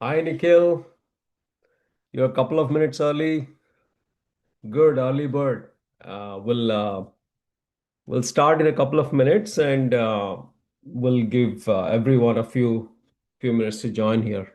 Hi, Nikhil. You're a couple of minutes early. Good, early bird. We'll start in a couple of minutes, and we'll give everyone a few minutes to join here.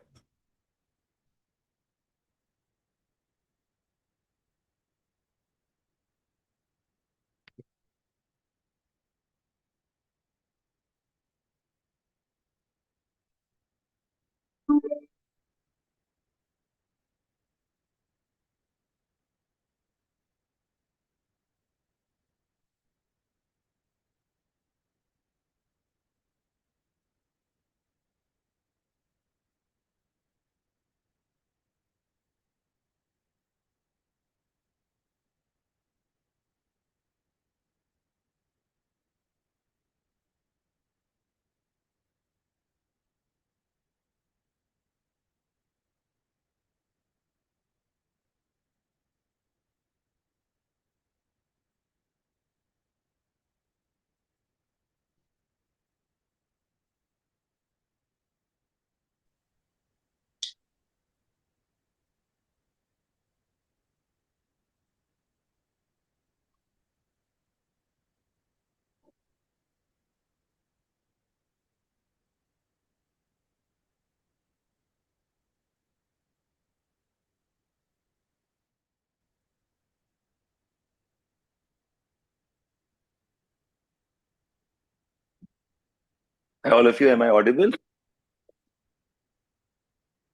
All of you, am I audible?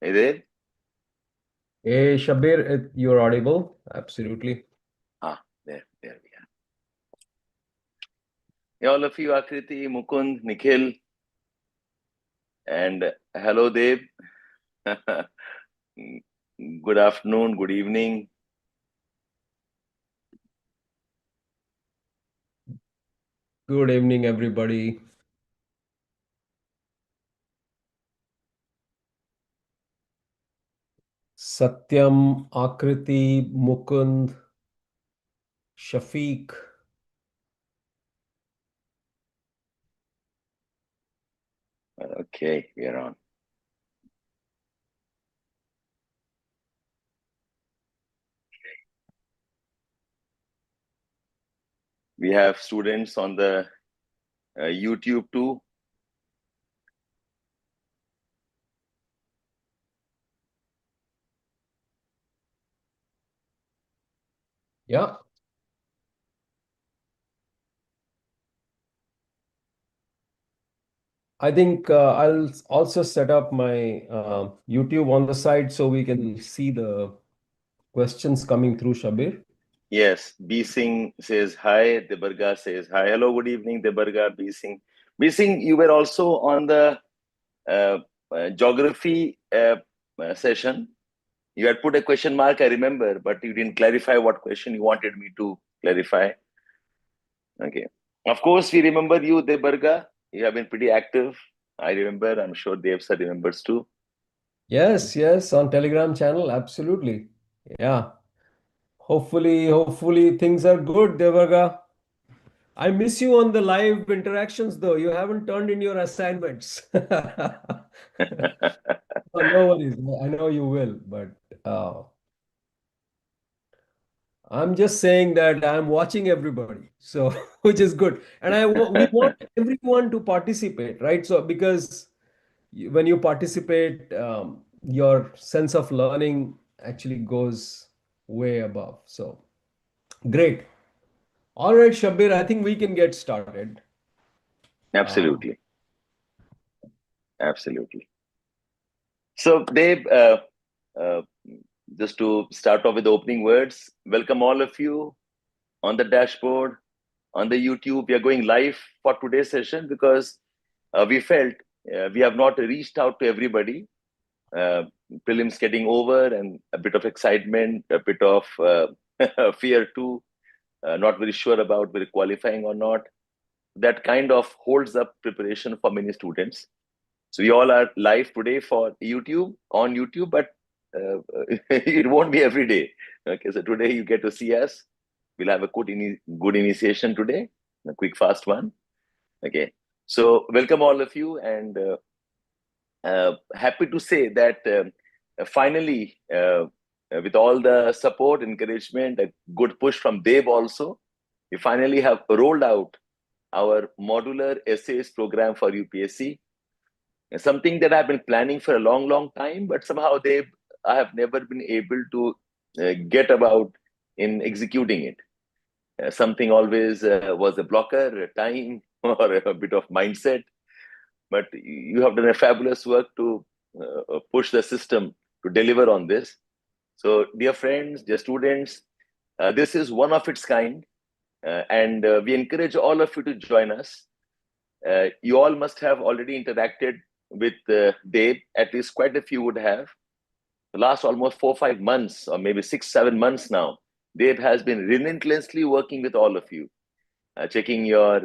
Hey there. Hey, Shabbir, you're audible. Absolutely. There we are. Hey, all of you, Akriti, Mukund, Nikhil, and hello, Deb. Good afternoon, good evening. Good evening, everybody. Satyam, Akriti, Mukund, Shafiq. Okay, we are on. We have students on the YouTube too. Yeah. I think I'll also set up my YouTube on the side so we can see the questions coming through, Shabir. Yes, B Singh says hi. Debarga says hi. Hello, good evening, Debarga, B Singh. B Singh, you were also on the uh, geography session. You had put a question mark, I remember, but you didn't clarify what question you wanted me to clarify. Okay. Of course, we remember you, Debarga. You have been pretty active. I remember. I'm sure Dev sir remembers too. Yes, yes, on Telegram channel, absolutely. Yeah. Hopefully things are good, Devaga. I miss you on the live interactions though. You haven't turned in your assignments. Oh, no worries. I know you will, but uh, I'm just saying that I'm watching everybody, so which is good. And we want everyone to participate, right? So because when you participate, your sense of learning actually goes way above. So great. All right, Shabir, I think we can get started. Um, Absolutely. Absolutely. So, Dev, uh, just to start off with the opening words, welcome all of you on the dashboard, on the YouTube. We are going live for today's session because we felt we have not reached out to everybody. uh, Prelims getting over and a bit of excitement, a bit of fear too, not very sure about whether qualifying or not. That kind of holds up preparation for many students. So we all are live today for YouTube, on YouTube, but it won't be every day. Okay, so today you get to see us. We'll have a good initiation today, a quick, fast one. Okay, so welcome all of you, and happy to say that finally, with all the support, encouragement, a good push from Deb also, we finally have rolled out our modular essays program for UPSC. Something that I've been planning for a long, long time, but somehow I have never been able to get about in executing it. Something always was a blocker, a time, or a bit of mindset. But you have done a fabulous work to push the system to deliver on this. So, dear friends, dear students, this is one of its kind, and we encourage all of you to join us. You all must have already interacted with Dave, at least quite a few would have. The last almost 4 or 5 months, or maybe 6 or 7 months now, Dave has been relentlessly working with all of you, checking your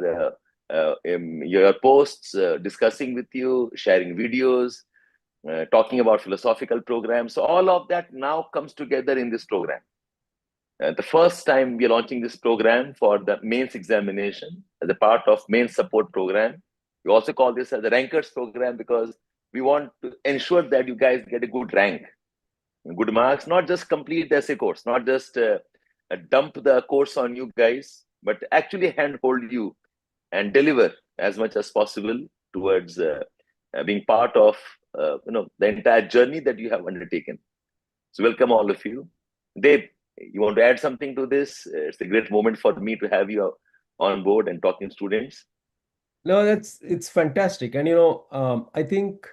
posts, discussing with you, sharing videos, talking about philosophical programs. So all of that now comes together in this program. The first time we are launching this program for the mains examination as a part of mains support program. We also call this as the rankers program because we want to ensure that you guys get a good rank, good marks, not just complete the essay course, not just dump the course on you guys, but actually handhold you and deliver as much as possible towards being part of the entire journey that you have undertaken. So welcome all of you. Dave, you want to add something to this? It's a great moment for me to have you on board and talking to students. No, it's fantastic. And I think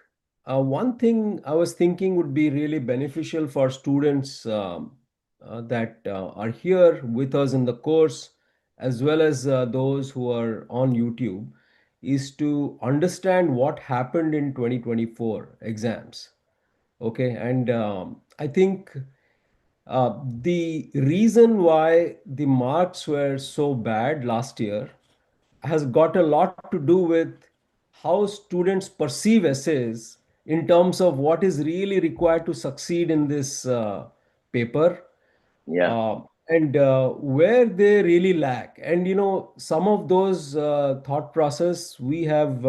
one thing I was thinking would be really beneficial for students that are here with us in the course, as well as those who are on YouTube, is to understand what happened in 2024 exams. Okay, and I think the reason why the marks were so bad last year has got a lot to do with how students perceive essays in terms of what is really required to succeed in this paper, Yeah, and where they really lack. And some of those thought process we have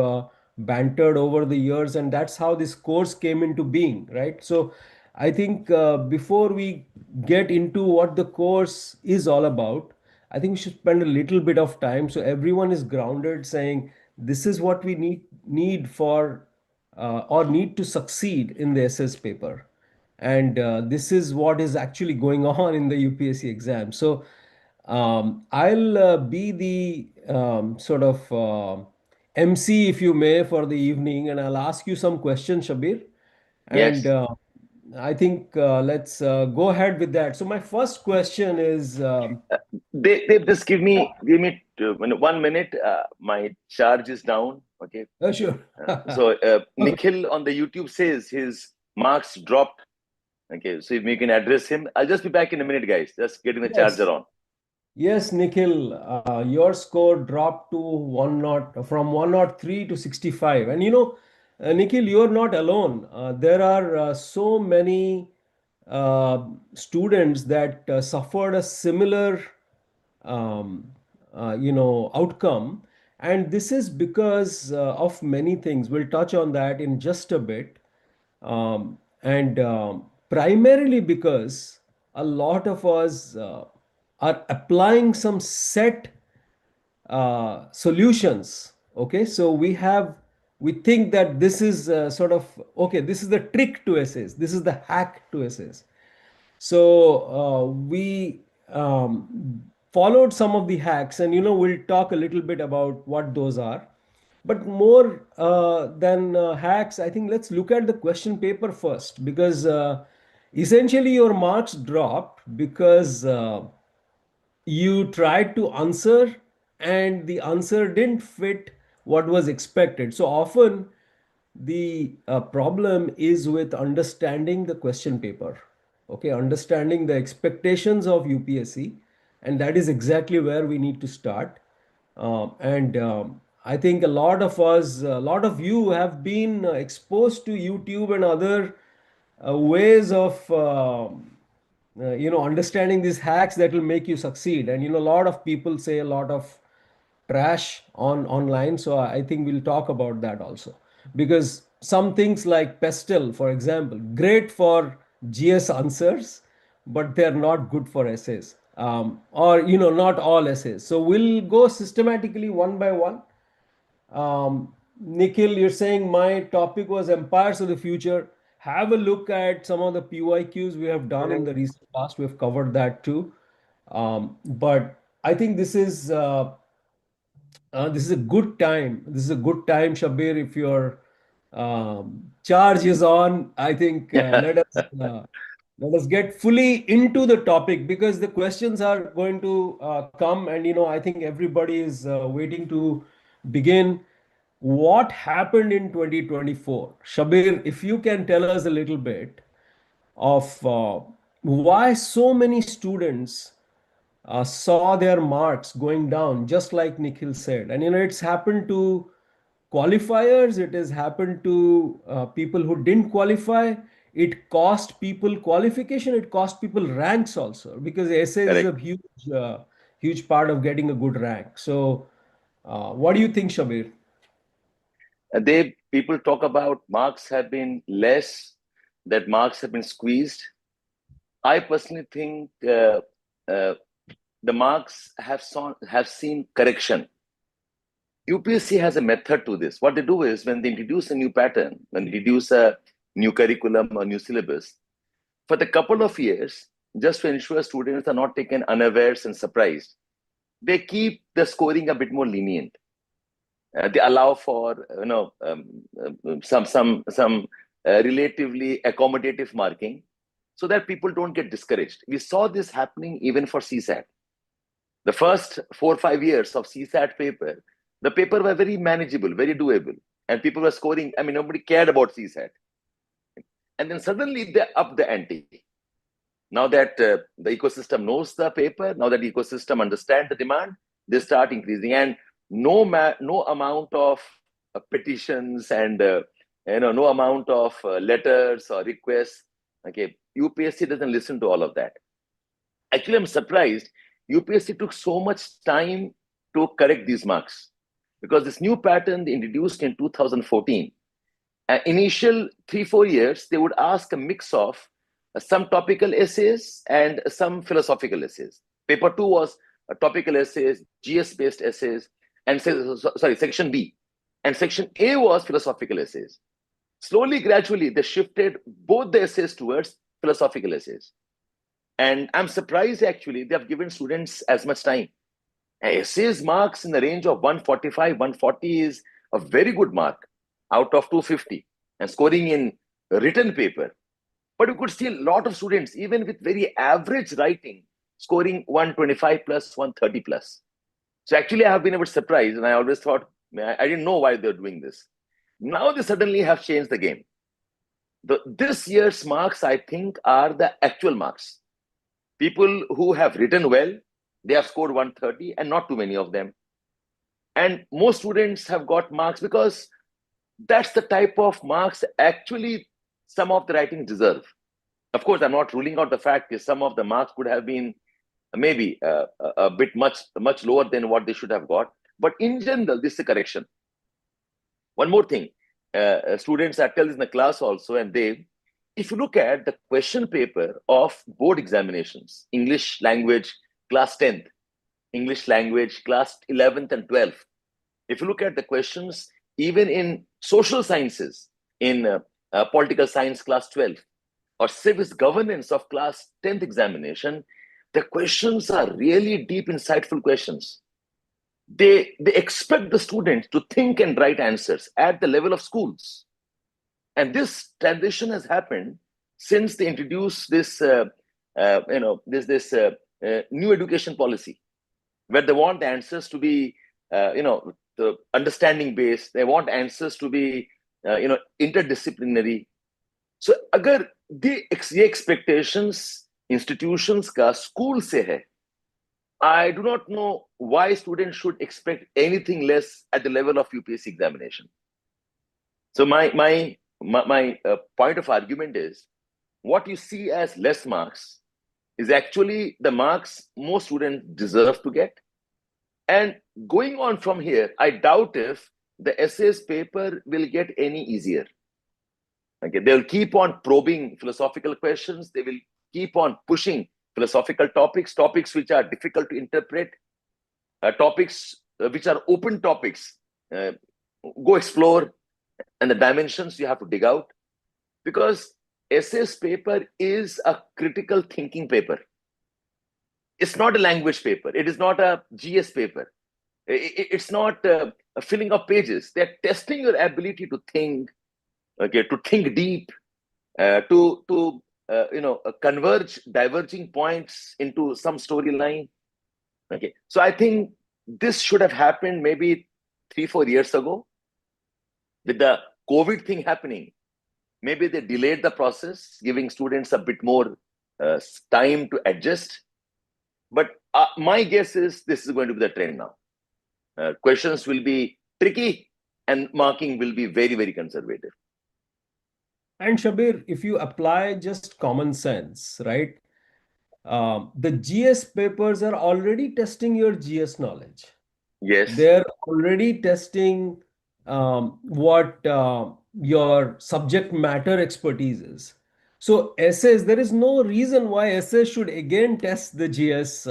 bantered over the years, and that's how this course came into being, right? So I think before we get into what the course is all about, I think we should spend a little bit of time so everyone is grounded, saying this is what we need for or need to succeed in the SS paper, and this is what is actually going on in the UPSC exam. So I'll be the sort of MC, if you may, for the evening, and I'll ask you some questions, Shabir. And yes. I think let's go ahead with that. So my first question is, They just give me 1 minute. My charge is down. Okay. sure. So Okay. Nikhil on the YouTube says his marks dropped. Okay, so if you can address him, I'll just be back in a minute, guys. Just getting the charger Yes. on. Yes, Nikhil, your score dropped to 103 to 65. And Nikhil, you're not alone. There are so many students that suffered a similar um, outcome. And this is because of many things. We'll touch on that in just a bit. And primarily because a lot of us are applying some set solutions. Okay, so we think that this is sort of okay, this is the trick to essays, this is the hack to essays. So we followed some of the hacks, and we'll talk a little bit about what those are. But more than hacks, I think let's look at the question paper first, because essentially your marks dropped because you tried to answer and the answer didn't fit what was expected. So often the problem is with understanding the question paper, okay, understanding the expectations of UPSC, and that is exactly where we need to start. And I think a lot of us, a lot of you have been exposed to YouTube and other ways of understanding these hacks that will make you succeed. And a lot of people say a lot of trash on online, so I think we'll talk about that also, because some things like pestle, for example, great for GS answers, but they're not good for essays. Or not all essays. So we'll go systematically one by one. Nikhil, you're saying my topic was empires of the future. Have a look at some of the PYQs we have done in the recent past. We have covered that too. But I think this is a good time. This is a good time, Shabbir. If your charge is on, I think let us get fully into the topic, because the questions are going to come, and I think everybody is waiting to begin. What happened in 2024, Shabbir? If you can tell us a little bit of why so many students saw their marks going down, just like Nikhil said. And it's happened to qualifiers, it has happened to people who didn't qualify. It cost people qualification, it cost people ranks also, because essays is a Correct. huge part of getting a good rank. So, what do you think, Shabir? They people talk about marks have been less, that marks have been squeezed. I personally think uh, the marks have seen correction. UPSC has a method to this. What they do is, when they introduce a new pattern, when they introduce a new curriculum or new syllabus, for the couple of years, just to ensure students are not taken unawares and surprised, they keep the scoring a bit more lenient. They allow for some relatively accommodative marking, so that people don't get discouraged. We saw this happening even for CSAT. The first 4 or 5 years of CSAT paper, the paper were very manageable, very doable, and people were scoring. I mean, nobody cared about CSAT, and then suddenly they up the ante. Now that the ecosystem knows the paper, now that the ecosystem understands the demand, they start increasing, and no amount of petitions and no amount of letters or requests. Okay, UPSC doesn't listen to all of that. Actually, I'm surprised UPSC took so much time to correct these marks, because this new pattern they introduced in 2014. Initial 3-4 years, they would ask a mix of some topical essays and some philosophical essays. Paper 2 was topical essays, GS-based essays, and section B. And section A was philosophical essays. Slowly, gradually, they shifted both the essays towards philosophical essays. And I'm surprised, actually, they have given students as much time. Essays marks in the range of 145, 140 is a very good mark out of 250, and scoring in written paper. But you could see a lot of students, even with very average writing, scoring 125 plus, 130 plus. So actually, I have been a bit surprised, and I always thought, I didn't know why they're doing this. Now they suddenly have changed the game. This year's marks, I think, are the actual marks. People who have written well, they have scored 130, and not too many of them. And most students have got marks because that's the type of marks actually some of the writings deserve. Of course, I'm not ruling out the fact that some of the marks could have been maybe a bit much lower than what they should have got. But in general, this is a correction. One more thing, students, I tell this in the class also, and if you look at the question paper of board examinations, English language class 10th, English language class 11th and 12th, if you look at the questions, even in social sciences, in political science class 12, or civics governance of class 10th examination, the questions are really deep, insightful questions. They expect the students to think and write answers at the level of schools. And this transition has happened since they introduced this new education policy, where they want the answers to be the understanding based. They want answers to be interdisciplinary. So अगर ये expectations institutions का school से है, I do not know why students should expect anything less at the level of UPSC examination. So my point of argument is, what you see as less marks is actually the marks most students deserve to get. And going on from here, I doubt if the essays paper will get any easier. Okay, they'll keep on probing philosophical questions. They will keep on pushing philosophical topics which are difficult to interpret, topics which are open topics. Go explore, and the dimensions you have to dig out, because essays paper is a critical thinking paper. It's not a language paper. It is not a GS paper. It's not a filling of pages. They're testing your ability to think, okay, to think deep, to converge diverging points into some storyline. Okay, so I think this should have happened maybe 3-4 years ago. With the COVID thing happening, maybe they delayed the process, giving students a bit more time to adjust. But my guess is this is going to be the trend now. Questions will be tricky and marking will be very, very conservative. And Shabbir, if you apply just common sense, right? The GS papers are already testing your GS knowledge. Yes. They're already testing what your subject matter expertise is. So essays, there is no reason why essays should again test the GS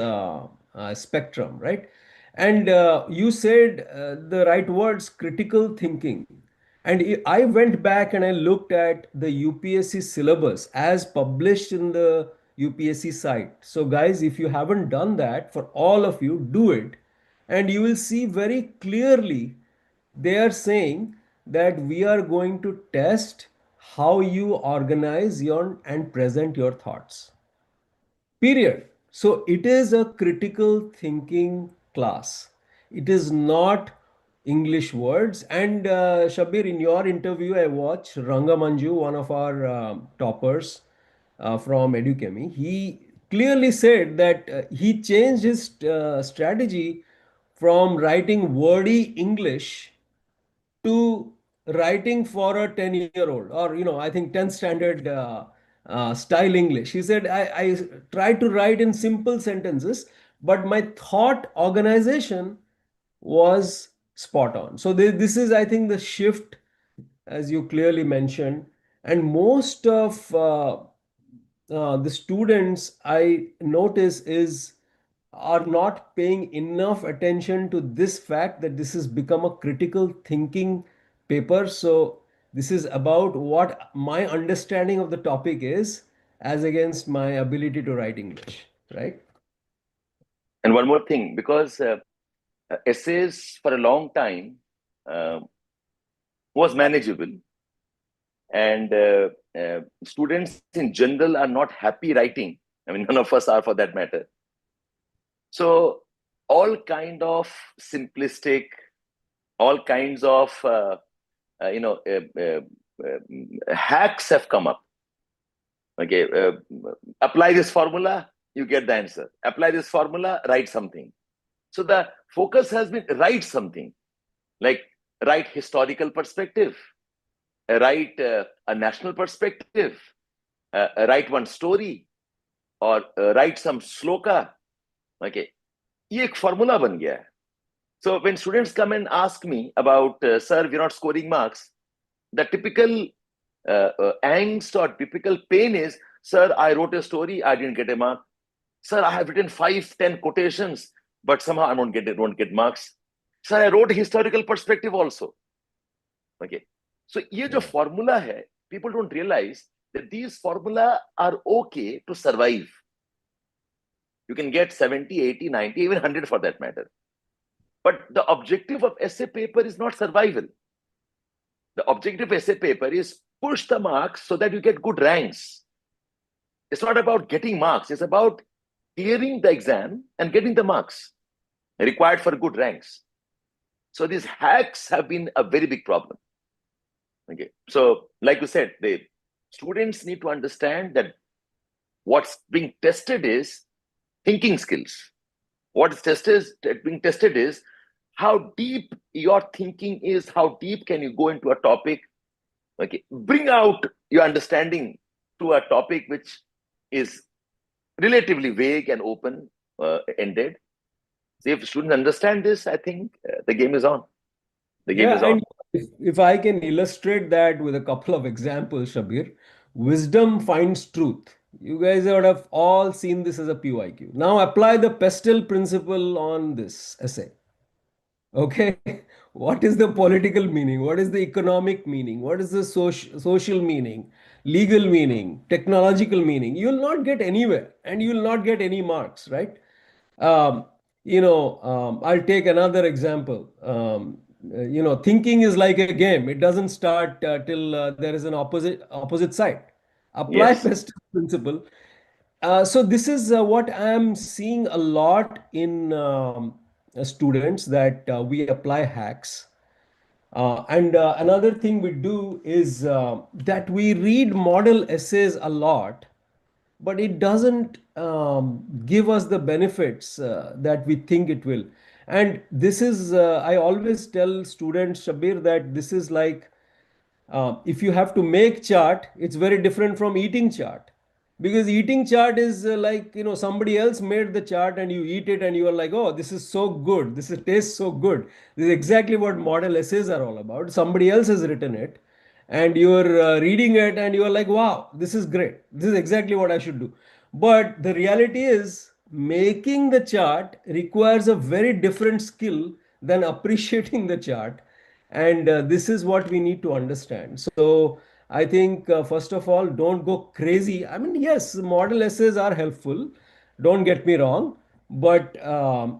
spectrum, right? And you said the right words, critical thinking. And I went back and I looked at the UPSC syllabus as published in the UPSC site. So, guys, if you haven't done that, for all of you, do it. And you will see very clearly they are saying that we are going to test how you organize your and present your thoughts. Period. So it is a critical thinking class. It is not English words. And Shabir, in your interview, I watched Rangamanju, one of our toppers from Edukemy. He clearly said that he changed his strategy from writing wordy English to writing for a 10-year-old, or I think 10th standard style English. He said, I tried to write in simple sentences, but my thought organization was spot on. So this is, I think, the shift, as you clearly mentioned. And most of the students I notice is are not paying enough attention to this fact that this has become a critical thinking paper. So this is about what my understanding of the topic is as against my ability to write English, right? And one more thing, because essays for a long time uh, was manageable, and students in general are not happy writing. I mean, none of us are, for that matter. So all kind of simplistic, all kinds of hacks have come up. Okay, apply this formula, you get the answer. Apply this formula, write something. So the focus has been write something, like write historical perspective, write a national perspective, write one story, or write some sloka. Okay, ये एक formula बन गया है. So when students come and ask me about, sir, we're not scoring marks, the typical angst or typical pain is, sir, I wrote a story, I didn't get a mark. Sir, I have written 5-10 quotations, but somehow I won't get marks. Sir, I wrote a historical perspective also. Okay. So ये जो formula है, people don't realize that these formula are okay to survive. You can get 70, 80, 90, even 100 for that matter. But the objective of essay paper is not survival. The objective of essay paper is push the marks so that you get good ranks. It's not about getting marks. It's about clearing the exam and getting the marks required for good ranks. So these hacks have been a very big problem. Okay. So like you said, the students need to understand that what's being tested is thinking skills. What is being tested is how deep your thinking is, how deep can you go into a topic. Okay, bring out your understanding to a topic which is relatively vague and open ended. So if students understand this, I think the game is on. The game is on. if I can illustrate that with a couple of examples, Shabir, wisdom finds truth. You guys would have all seen this as a PYQ. Now apply the pestle principle on this essay. Okay, what is the political meaning? What is the economic meaning? What is the social meaning, legal meaning, technological meaning? You will not get anywhere and you will not get any marks, right? Um, I'll take another example. Thinking is like a game. It doesn't start till there is an opposite side. Apply Yes, Pestel principle. So this is what I am seeing a lot in students that we apply hacks. And another thing we do is that we read model essays a lot, but it doesn't give us the benefits that we think it will. And this is, I always tell students, Shabir, that this is like if you have to make chart, it's very different from eating chart, because eating chart is like somebody else made the chart and you eat it and you are like, oh, this is so good, tastes so good. This is exactly what model essays are all about. Somebody else has written it and you're reading it and you're like, wow, this is great, this is exactly what I should do. But the reality is making the chart requires a very different skill than appreciating the chart. And this is what we need to understand. So I think, first of all, don't go crazy. I mean, yes, model essays are helpful, don't get me wrong, but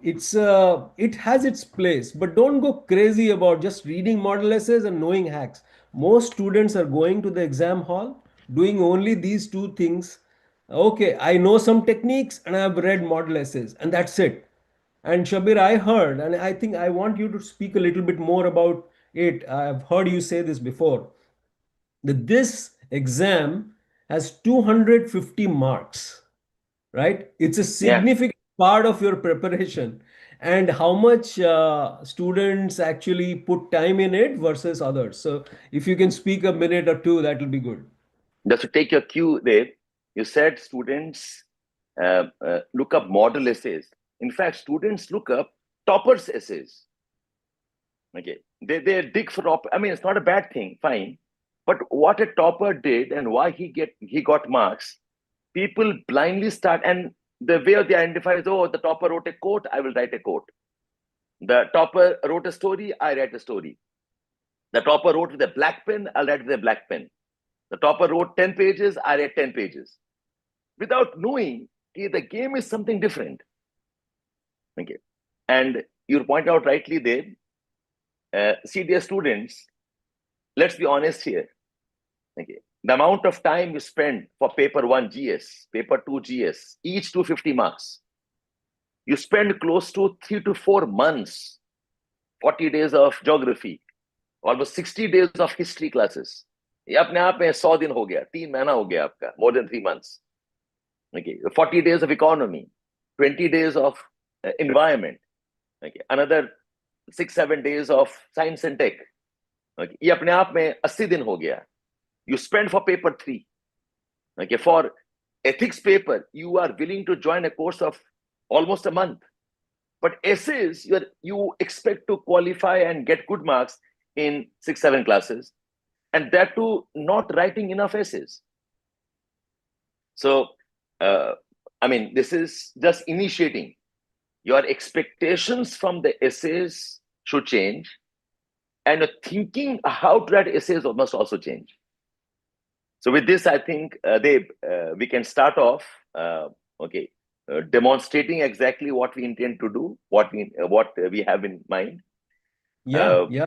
it has its place. But don't go crazy about just reading model essays and knowing hacks. Most students are going to the exam hall doing only these two things. Okay, I know some techniques and I've read model essays, and that's it. And Shabir, I heard, and I think I want you to speak a little bit more about it. I've heard you say this before, that this exam has 250 marks, right? It's a yeah. significant part of your preparation. And how much students actually put time in it versus others. So if you can speak a minute or two, that will be good. Just to take your cue there, you said students look up model essays. In fact, students look up toppers essays. Okay, they dig for I mean, it's not a bad thing, fine. But what a topper did and why he got marks, people blindly start, and the way they identify is, oh, the topper wrote a quote, I will write a quote. The topper wrote a story, I write a story. The topper wrote with a black pen, I'll write with a black pen. The topper wrote 10 pages, I read 10 pages. Without knowing the game is something different. Okay. And you point out rightly there, see, dear students, let's be honest here. Okay. The amount of time you spend for paper 1 GS, paper 2 GS, each 250 marks, you spend close to 3 to 4 months, 40 days of geography, almost 60 days of history classes. ये अपने आप में 100 दिन हो गया, 3 महीना हो गया आपका, more than 3 months. Okay, 40 days of economy, 20 days of environment, okay, another 6-7 days of science and tech. Okay, ये अपने आप में 80 दिन हो गया. You spend for paper 3. Okay, for ethics paper, you are willing to join a course of almost a month. But essays, you expect to qualify and get good marks in 6-7 classes, and that too not writing enough essays. So, I mean, this is just initiating. Your expectations from the essays should change, and thinking how to write essays must also change. So with this, I think, Deb, we can start off, okay, demonstrating exactly what we intend to do, what we have in mind. Yeah, yeah.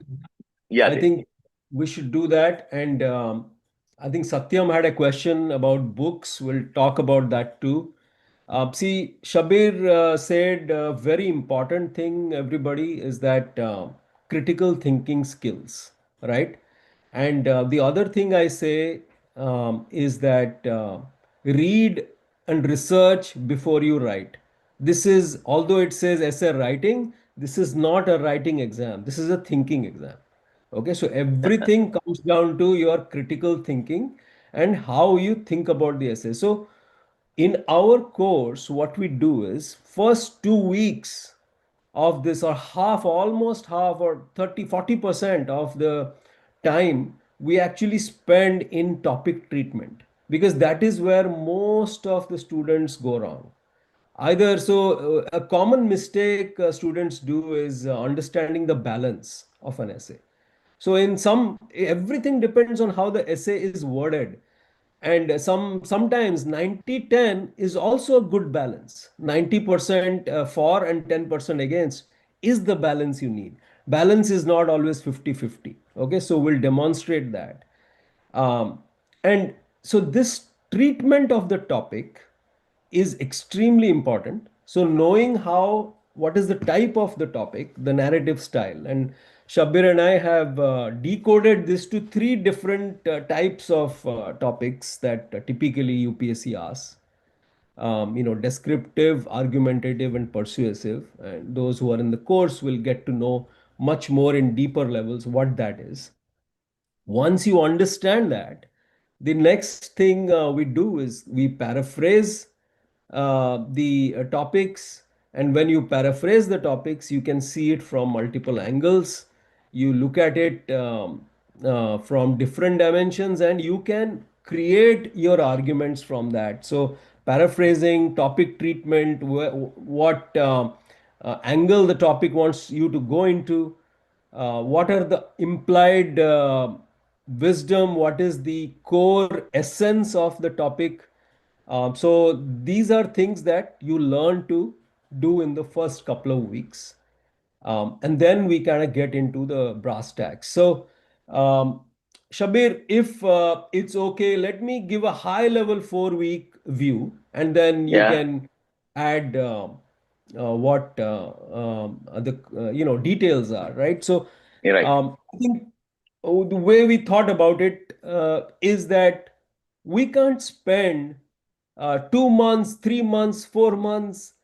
Yeah, I Deb. think we should do that. And I think Satyam had a question about books. We'll talk about that too. See, Shabir said a very important thing, everybody, is that critical thinking skills, right? And the other thing I say is that read and research before you write. This is, although it says essay writing, this is not a writing exam. This is a thinking exam. Okay, so everything comes down to your critical thinking and how you think about the essay. So in our course, what we do is first 2 weeks, of this, or half, almost half, or 30-40% of the time we actually spend in topic treatment, because that is where most of the students go wrong. Either so, a common mistake students do is understanding the balance of an essay. So in some, everything depends on how the essay is worded. And sometimes 90-10 is also a good balance. 90% for and 10% against is the balance you need. Balance is not always 50-50. Okay, so we'll demonstrate that. Um, and so this treatment of the topic is extremely important. So knowing how, what is the type of the topic, the narrative style, and Shabbir and I have decoded this to three different types of topics that typically UPSC asks. Descriptive, argumentative, and persuasive. And those who are in the course will get to know much more in deeper levels what that is. Once you understand that, the next thing we do is we paraphrase the topics. And when you paraphrase the topics, you can see it from multiple angles. You look at it from different dimensions, and you can create your arguments from that. So paraphrasing, topic treatment, what angle the topic wants you to go into, what are the implied wisdom, what is the core essence of the topic. So these are things that you learn to do in the first couple of weeks. And then we kind of get into the brass tacks. So, Shabir, if it's okay, let me give a high level 4 week view, and then you Yeah, can add what the details are, right? So, you're right. I think the way we thought about it is that we can't spend 2 months, 3 months, 4 months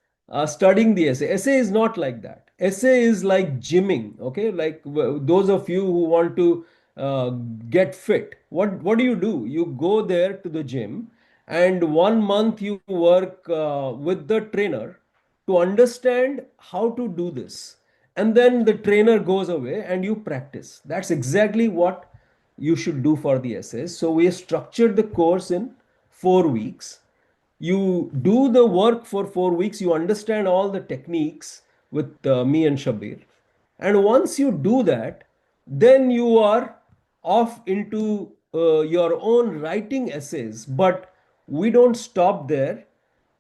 studying the essay. Essay is not like that. Essay is like gymming, okay? Like those of you who want to uh, get fit, what do? You go there to the gym, and 1 month you work with the trainer to understand how to do this. And then the trainer goes away and you practice. That's exactly what you should do for the essays. So we structured the course in 4 weeks. You do the work for 4 weeks, you understand all the techniques with me and Shabir. And once you do that, then you are off into your own writing essays. But we don't stop there.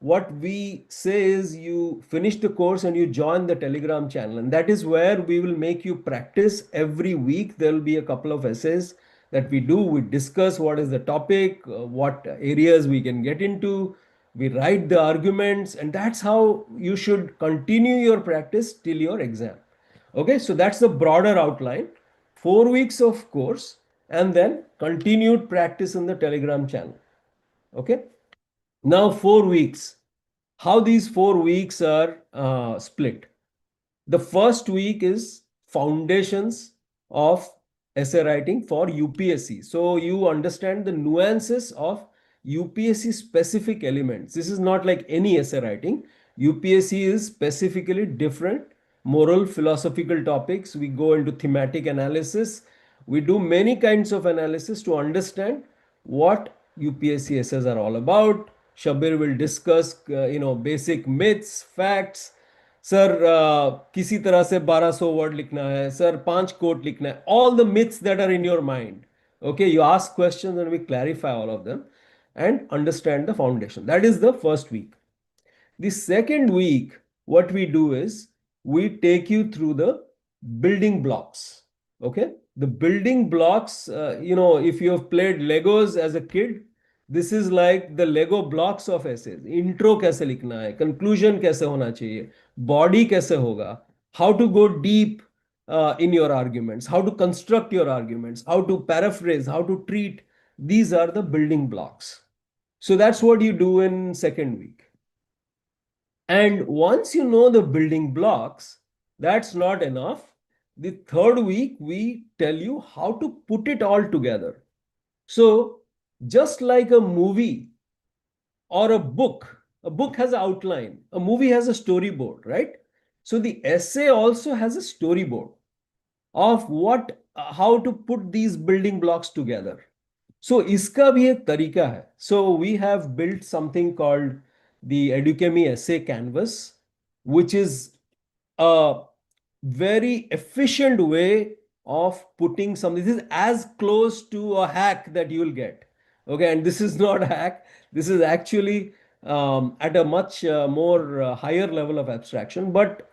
What we say is you finish the course and you join the Telegram channel, and that is where we will make you practice every week. There will be a couple of essays that we do. We discuss what is the topic, what areas we can get into, we write the arguments, and that's how you should continue your practice till your exam. Okay, so that's the broader outline. 4 weeks of course, and then continued practice in the Telegram channel. Okay, now 4 weeks. How these 4 weeks are split? The first week is foundations of essay writing for UPSC. So you understand the nuances of UPSC specific elements. This is not like any essay writing. UPSC is specifically different moral philosophical topics. We go into thematic analysis. We do many kinds of analysis to understand what UPSC essays are all about. Shabir will discuss, basic myths, facts. Sir किसी तरह से 1200 word लिखना है, sir 5 coat लिखना है, all the myths that are in your mind. Okay, you ask questions and we clarify all of them and understand the foundation. That is the first week. The second week, what we do is we take you through the building blocks. Okay, the building blocks, if you have played Legos as a kid, this is like the Lego blocks of essays. Intro कैसे लिखना है, conclusion कैसे होना चाहिए, body कैसे होगा, how to go deep in your arguments, how to construct your arguments, how to paraphrase, how to treat. These are the building blocks. So that's what you do in second week. And once you know the building blocks, that's not enough. The third week, we tell you how to put it all together. So, just like a movie or a book has an outline, a movie has a storyboard, right? So the essay also has a storyboard of how to put these building blocks together. So इसका भी एक तरीका है. So we have built something called the Edukemy essay canvas, which is a very efficient way of putting something. This is as close to a hack that you will get. Okay, and this is not a hack. This is actually at a much more higher level of abstraction, but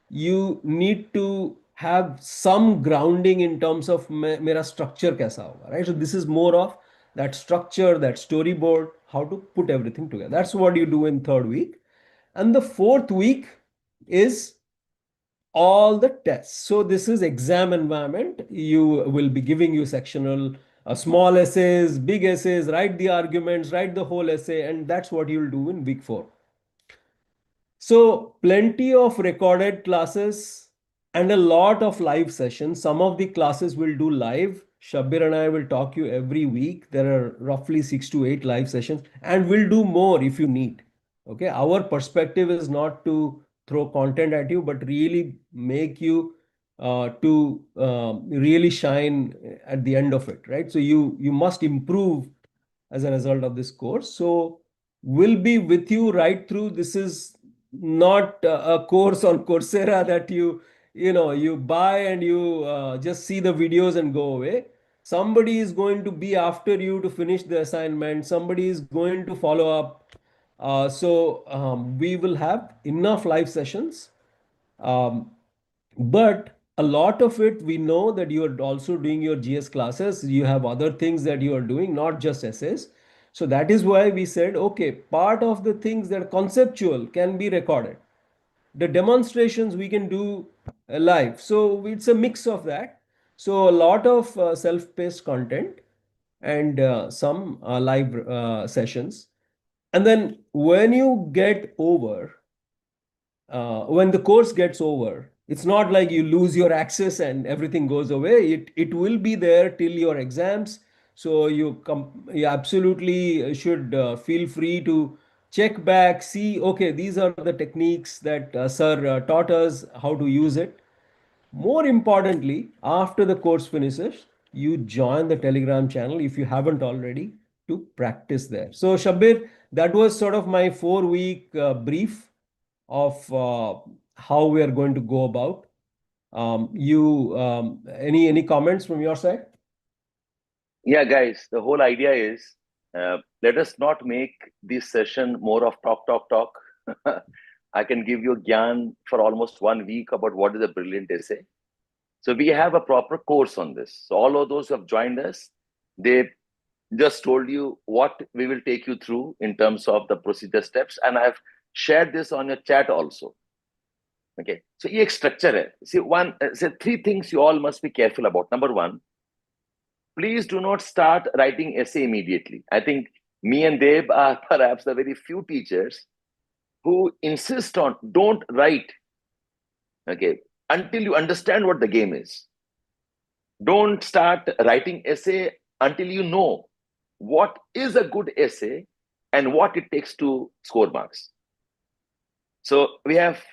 you need to have some grounding in terms of मेरा structure कैसा होगा, right? So this is more of that structure, that storyboard, how to put everything together. That's what you do in third week. And the fourth week is all the tests. So this is exam environment. You will be giving you sectional small essays, big essays, write the arguments, write the whole essay, and that's what you'll do in week 4. So plenty of recorded classes and a lot of live sessions. Some of the classes will do live. Shabbir and I will talk you every week. There are roughly 6 to 8 live sessions, and we'll do more if you need. Okay. Our perspective is not to throw content at you, but really make you to really shine at the end of it, right? So you must improve as a result of this course. So we'll be with you right through. This is not a course on Coursera that you buy and you just see the videos and go away. Somebody is going to be after you to finish the assignment. Somebody is going to follow up. So we will have enough live sessions. Um, but a lot of it, we know that you are also doing your GS classes. You have other things that you are doing, not just essays. So that is why we said, okay, part of the things that are conceptual can be recorded. The demonstrations we can do live. So it's a mix of that. So a lot of self-paced content and some live sessions. And then when the course gets over, it's not like you lose your access and everything goes away. It will be there till your exams. So you absolutely should feel free to check back, see, okay, these are the techniques that sir taught us how to use it. More importantly, after the course finishes, you join the Telegram channel if you haven't already to practice there. So, Shabbir, that was sort of my 4 week brief of how we are going to go about. Any comments from your side? Yeah, guys, the whole idea is let us not make this session more of talk. I can give you gyan for almost 1 week about what is a brilliant essay. So we have a proper course on this. So all of those who have joined us, they just told you what we will take you through in terms of the procedure steps. And I've shared this on your chat also. Okay. So ये एक structure है. See, 3 things you all must be careful about. Number 1, please do not start writing essay immediately. I think me and Deb are perhaps the very few teachers who insist on don't write, okay, until you understand what the game is. Don't start writing essay until you know what is a good essay and what it takes to score marks. So we have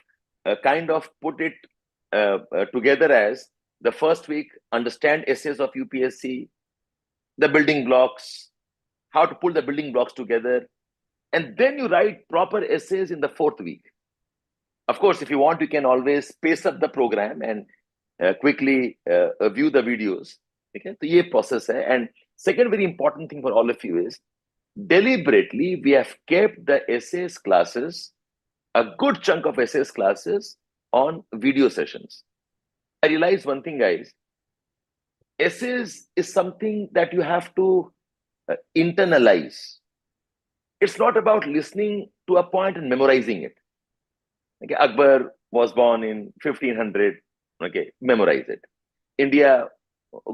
kind of put it together as the first week, understand essays of UPSC, the building blocks, how to pull the building blocks together, and then you write proper essays in the 4th week. Of course, if you want, you can always pace up the program and quickly view the videos. Okay, so ये process hai. And second very important thing for all of you is deliberately we have kept the essays classes, a good chunk of essays classes on video sessions. I realized one thing, guys. Essays is something that you have to internalize. It's not about listening to a point and memorizing it. Okay, Akbar was born in 1500. Okay, memorize it. India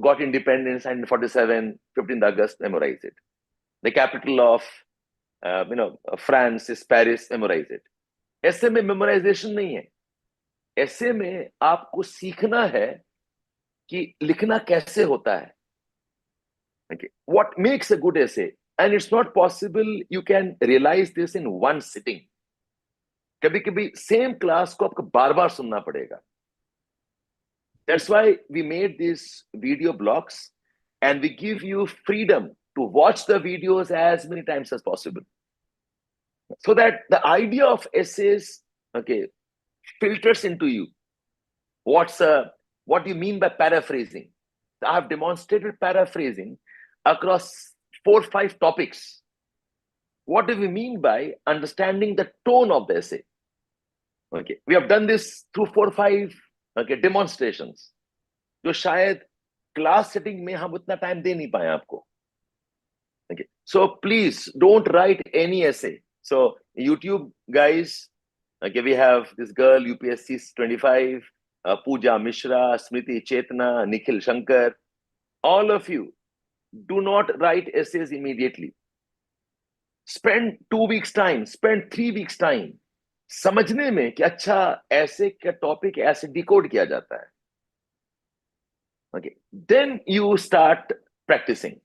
got independence in 47, 15th August, memorize it. The capital of France is Paris, memorize it. ऐसे में memorization नहीं है. ऐसे में आपको सीखना है कि लिखना कैसे होता है. Okay, what makes a good essay? And it's not possible you can realize this in one sitting. कभी कभी सेम क्लास को आपको बार बार सुनना पड़ेगा. That's why we made these video blogs, and we give you freedom to watch the videos as many times as possible, so that the idea of essays, okay, filters into you. What do you mean by paraphrasing? I have demonstrated paraphrasing across 4 or 5 topics. What do we mean by understanding the tone of the essay? Okay, we have done this through 4 or 5 demonstrations, जो शायद class setting में हम उतना time दे नहीं पाए आपको. Okay, so please don't write any essay. So YouTube guys, okay, we have this girl UPSC 25, Pooja Mishra, Smriti Chetna, Nikhil Shankar. All of you, do not write essays immediately. Spend 2 weeks time, spend 3 weeks time समझने में कि अच्छा ऐसे का topic ऐसे decode किया जाता है. Okay, then you start practicing.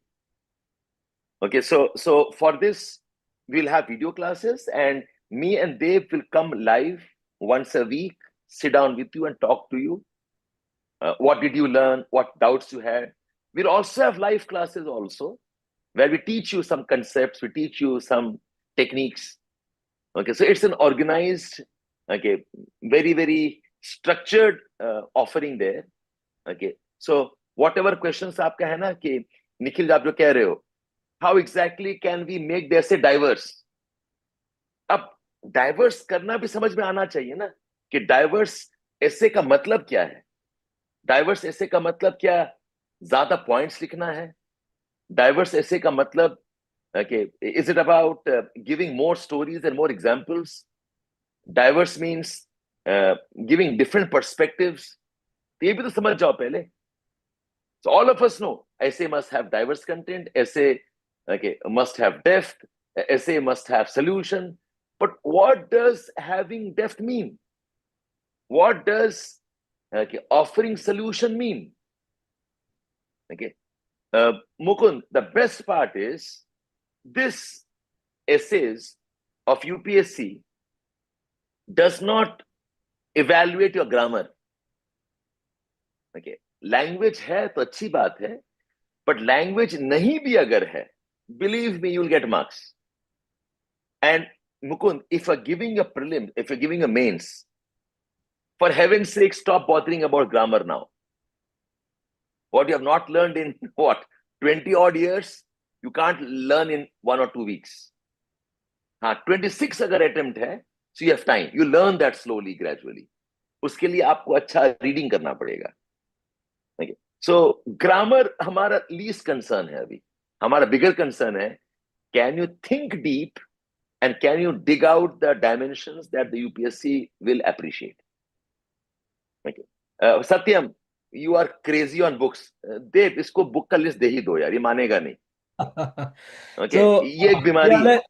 Okay, so for this we'll have video classes, and me and Dave will come live once a week, sit down with you and talk to you. What did you learn? What doubts you had? We'll also have live classes also, where we teach you some concepts, we teach you some techniques. Okay, so it's an organized, okay, very, very structured offering there. Okay, so whatever questions आपका है ना कि निखिल आप जो कह रहे हो, how exactly can we make the essay diverse? अब diverse करना भी समझ में आना चाहिए ना कि diverse essay का मतलब क्या है. Diverse essay का मतलब क्या, ज्यादा points लिखना है. Diverse essay का मतलब, okay, is it about giving more stories and more examples? Diverse means giving different perspectives. ये भी तो समझ जाओ पहले. So all of us know essay must have diverse content, essay, okay, must have depth, essay must have solution. But what does having depth mean? What does, okay, offering solution mean? Okay, Mukund, the best part is this essays of UPSC does not evaluate your grammar. Okay, language है तो अच्छी बात है, but language नहीं भी अगर है, believe me, you'll get marks. And Mukund, if you're giving a prelim, if you're giving a mains, for heaven's sake, stop bothering about grammar now. What you have not learned in what 20 odd years, you can't learn in 1 or 2 weeks. 26 अगर attempt है, so you have time. You learn that slowly, gradually. उसके लिए आपको अच्छा reading करना पड़ेगा. Okay. So grammar हमारा least concern है अभी. हमारा bigger concern है, can you think deep and can you dig out the dimensions that the UPSC will appreciate? Okay. Satyam, you are crazy on books. Dev, इसको book का list दे ही दो यार, ये मानेगा नहीं. Okay, So, ये एक yeah, बीमारी है.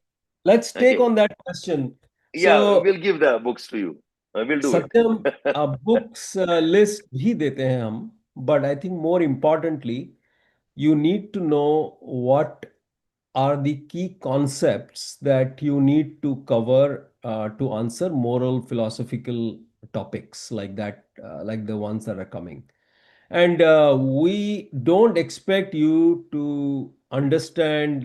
let's take Okay, on that question. yeah, So, we'll give the books to you. We'll do it. Satyam, books list भी देते हैं हम, but I think more importantly, you need to know what are the key concepts that you need to cover to answer moral philosophical topics like that, like the ones that are coming. And we don't expect you to understand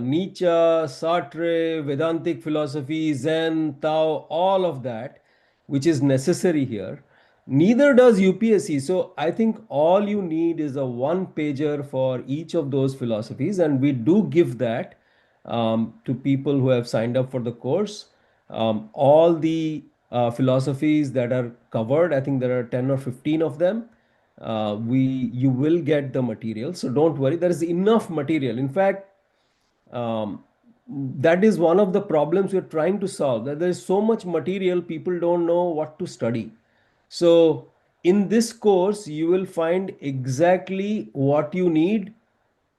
Nietzsche, Sartre, Vedantic philosophy, Zen, Tao, all of that, which is necessary here. Neither does UPSC. So I think all you need is a one pager for each of those philosophies. And we do give that to people who have signed up for the course. All the philosophies that are covered, I think there are 10 or 15 of them. You will get the material, so don't worry, there is enough material. In fact, um, that is one of the problems we're trying to solve, that there is so much material, people don't know what to study. So in this course you will find exactly what you need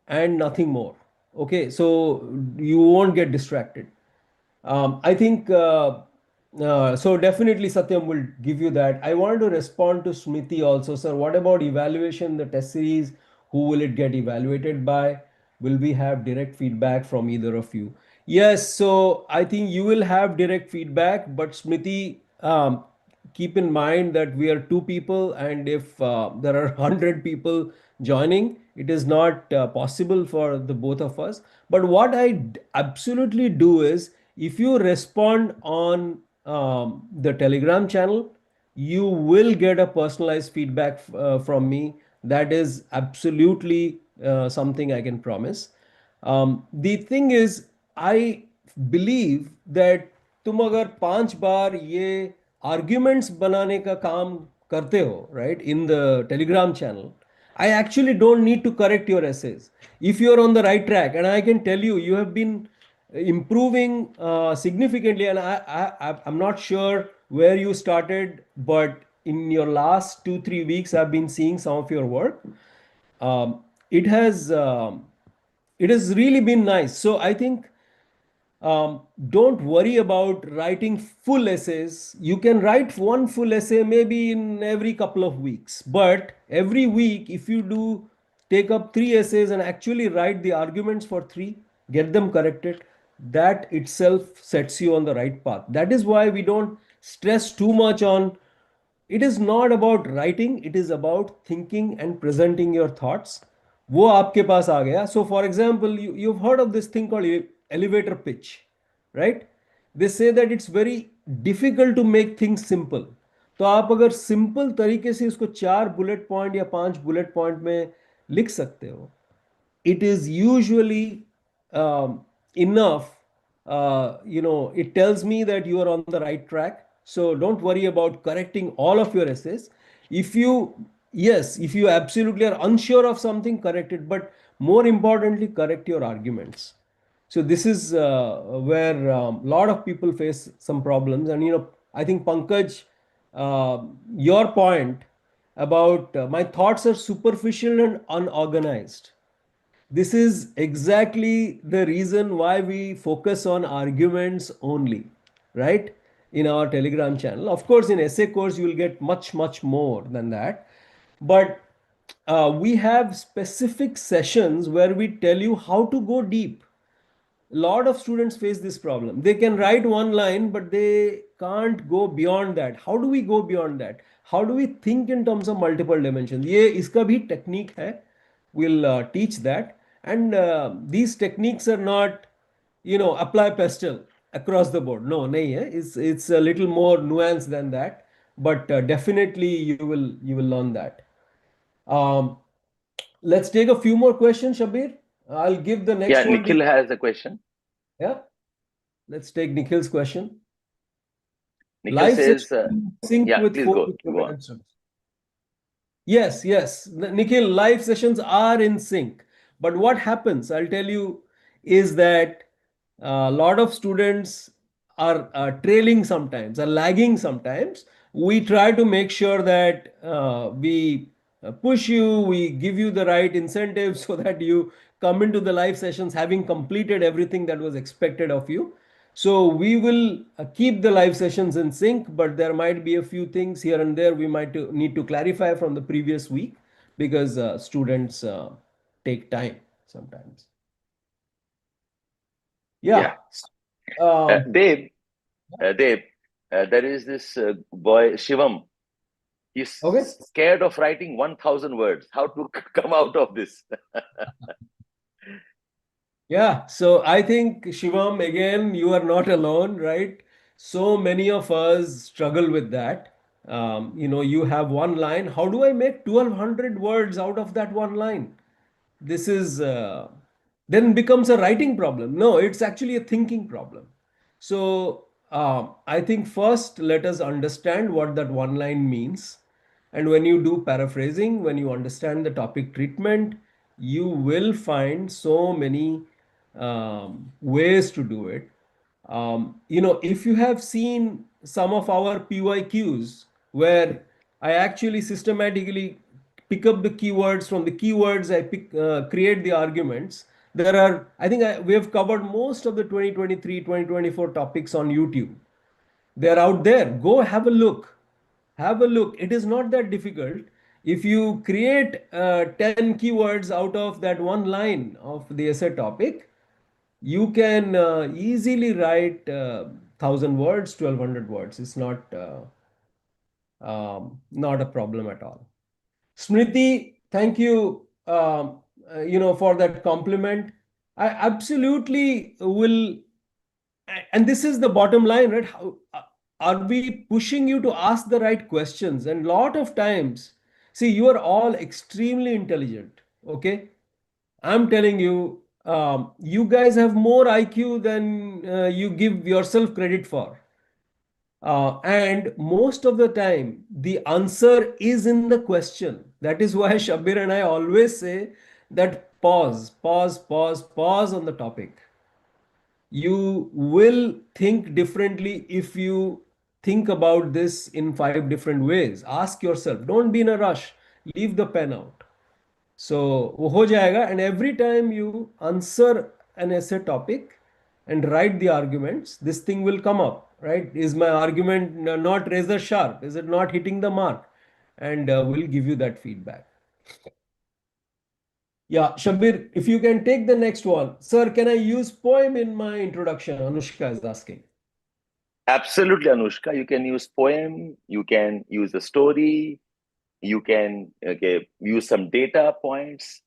and nothing more. Okay, so you won't get distracted. I think so. Definitely, Satyam will give you that. I wanted to respond to Smriti also, sir. What about evaluation, the test series? Who will it get evaluated by? Will we have direct feedback from either of you? Yes, so I think you will have direct feedback, but Smriti, keep in mind that we are two people, and if there are 100 people joining, it is not possible for the both of us. But what absolutely do is, if you respond on the Telegram channel, you will get a personalized feedback from me. That is absolutely something I can promise. The thing is, I believe that तुम अगर 5 बार ये arguments बनाने का काम करते हो, right, in the Telegram channel, I actually don't need to correct your essays. If you're on the right track, and I can tell you, you have been improving significantly, and I'm not sure where you started, but in your last 2 3 weeks, I've been seeing some of your work. um, it has um, it has really been nice. So I think, don't worry about writing full essays. You can write one full essay maybe in every couple of weeks, but every week, if you do take up 3 essays and actually write the arguments for three, get them corrected, that itself sets you on the right path. That is why we don't stress too much on. It is not about writing, it is about thinking and presenting your thoughts. वो आपके पास आ गया. So for example, you've heard of this thing called elevator pitch, right? They say that it's very difficult to make things simple. तो आप अगर simple तरीके से इसको 4 bullet point या 5 बुलेट पॉइंट में लिख सकते हो, it is usually enough. It tells me that you are on the right track. So don't worry about correcting all of your essays. If you, yes, if you absolutely are unsure of something, correct it. But more importantly, correct your arguments. So this is where a lot of people face some problems. And I think Pankaj, your point about my thoughts are superficial and unorganized, this is exactly the reason why we focus on arguments only, right? In our Telegram channel. Of course, in essay course, you will get much, much more than that. But we have specific sessions where we tell you how to go deep. A lot of students face this problem. They can write one line, but they can't go beyond that. How do we go beyond that? How do we think in terms of multiple dimensions? ये इसका भी technique है. We'll teach that. And these techniques are not, apply pastel across the board. No, nahi hai. It's a little more nuanced than that. But definitely you will learn that. Um, let's take a few more questions, Shabir. I'll give the Yeah, next one to you. Nikhil has a question. Yeah. Let's take Nikhil's question. Nikhil Live session says, in sync yeah, with please phone go on. instructions. Yes, yes. Nikhil, live sessions are in sync. But what happens, I'll tell you, is that a lot of students are trailing sometimes, are lagging sometimes. We try to make sure that we push you, we give you the right incentives so that you come into the live sessions having completed everything that was expected of you. So we will keep the live sessions in sync, but there might be a few things here and there we might need to clarify from the previous week, because students take time sometimes. Yeah. Yeah. Um, Dave, Dave, there is this boy, Shivam. He's okay. scared of writing 1,000 words. How to come out of this? Yeah. So I think, Shivam, again, you are not alone, right? So many of us struggle with that. You have one line. How do I make 1,200 words out of that one line? This is then becomes a writing problem. No, it's actually a thinking problem. So I think first let us understand what that one line means. And when you do paraphrasing, when you understand the topic treatment, you will find so many ways to do it. If you have seen some of our PYQs where I actually systematically pick up the keywords, from the keywords I create the arguments. There are, I think we have covered most of the 2023, 2024 topics on YouTube. They're out there. Go have a look. Have a look. It is not that difficult. If you create 10 keywords out of that one line of the essay topic, you can easily write 1,000 words, 1,200 words. It's not a problem at all. Smriti, thank you, for that compliment. I absolutely will, and this is the bottom line, right? How are we pushing you to ask the right questions? And lot of times, see, you are all extremely intelligent. Okay, I'm telling you, you guys have more IQ than you give yourself credit for. And most of the time, the answer is in the question. That is why Shabbir and I always say that pause, pause, pause, pause on the topic. You will think differently if you think about this in five different ways. Ask yourself, don't be in a rush, leave the pen out. So वो हो जाएगा, and every time you answer an essay topic and write the arguments, this thing will come up, right? Is my argument not razor sharp? Is it not hitting the mark? And we'll give you that feedback. Yeah, Shabir, if you can take the next one. Sir, can I use poem in my introduction? Anushka is asking. Absolutely, Anushka. You can use poem, you can use a story, you can use some data points.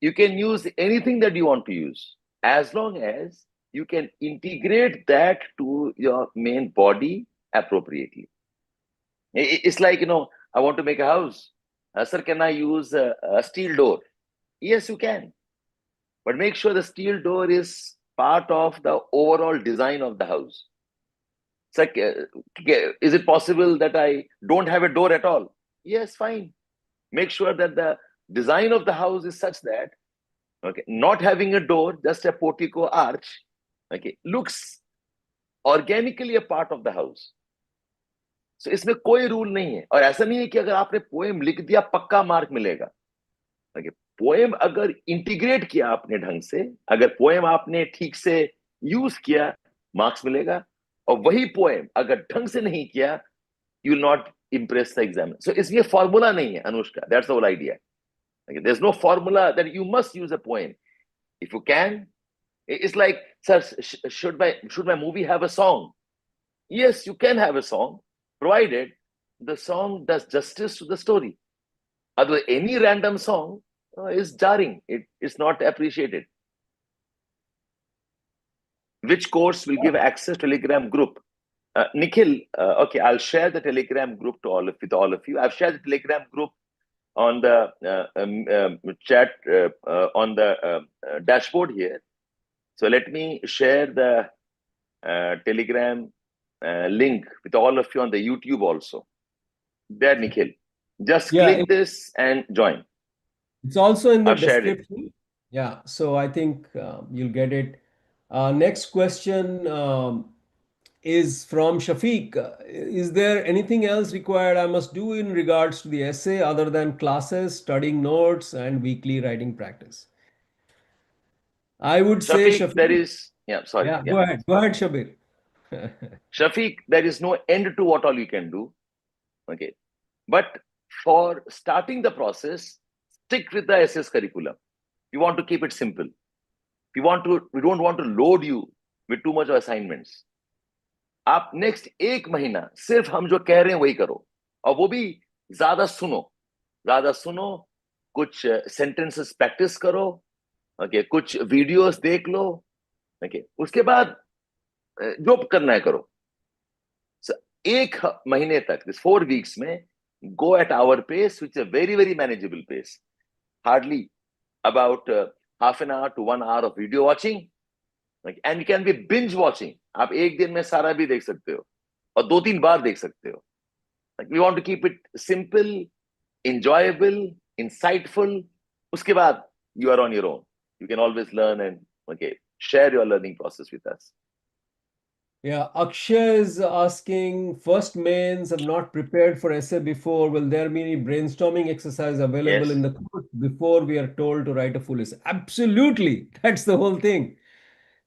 You can use anything that you want to use, as long as you can integrate that to your main body appropriately. It's like, I want to make a house. Sir, can I use a steel door? Yes, you can. But make sure the steel door is part of the overall design of the house. It's like, is it possible that I don't have a door at all? Yes, fine. Make sure that the design of the house is such that, okay, not having a door, just a portico arch, okay, looks organically a part of the house. So इसमें कोई rule नहीं है, और ऐसा नहीं है कि अगर आपने पोएम लिख दिया पक्का मार्क मिलेगा. Okay, पोएम अगर इंटीग्रेट किया आपने ढंग से, अगर पोएम आपने ठीक से यूज किया, मार्क्स मिलेगा. और वही पोएम अगर ढंग से नहीं किया, you will not impress the examiner. So इसमें फॉर्मूला नहीं है, Anushka. That's the whole idea. Okay, there's no formula that you must use a poem. If you can, it's like, sir, should my movie have a song? Yes, you can have a song, provided the song does justice to the story. Otherwise, any random song is jarring. It's not appreciated. Which course will give access to Telegram group? Nikhil, okay, I'll share the Telegram group with all of you. I've shared the Telegram group on the chat on the dashboard here. So let me share the Telegram link with all of you on the YouTube also. There, Nikhil. Just click this and join. It's also in the I've shared it. description. Yeah, so I think you'll get it. Next question is from Shafiq. Is there anything else required I must do in regards to the essay other than classes, studying notes, and weekly writing practice? I would say, Shafiq, Shafiq. there is, sorry. Yeah, go ahead. Go ahead, Shabbir. Shafiq, there is no end to what all you can do. Okay. But for starting the process, stick with the SS curriculum. We want to keep it simple. We don't want to load you with too much of assignments. आप next एक महीना सिर्फ हम जो कह रहे हैं वही करो, और वो भी ज्यादा सुनो, कुछ सेंटेंसेस प्रैक्टिस करो, ओके, कुछ वीडियोस देख लो, ओके, उसके बाद जो करना है करो. एक महीने तक, दिस 4 weeks में, go at our pace, which is a very, very manageable pace. Hardly about half an hour to 1 hour of video watching, and it can be binge watching. आप एक दिन में सारा भी देख सकते हो और 2-3 बार देख सकते हो. We want to keep it simple, enjoyable, insightful. उसके बाद you are on your own. You can always learn and share your learning process with us. Yeah, Akshay is asking, first mains have not prepared for essay before. Will there be any brainstorming exercise available in the course before we are told to write a full essay? Absolutely. That's the whole thing.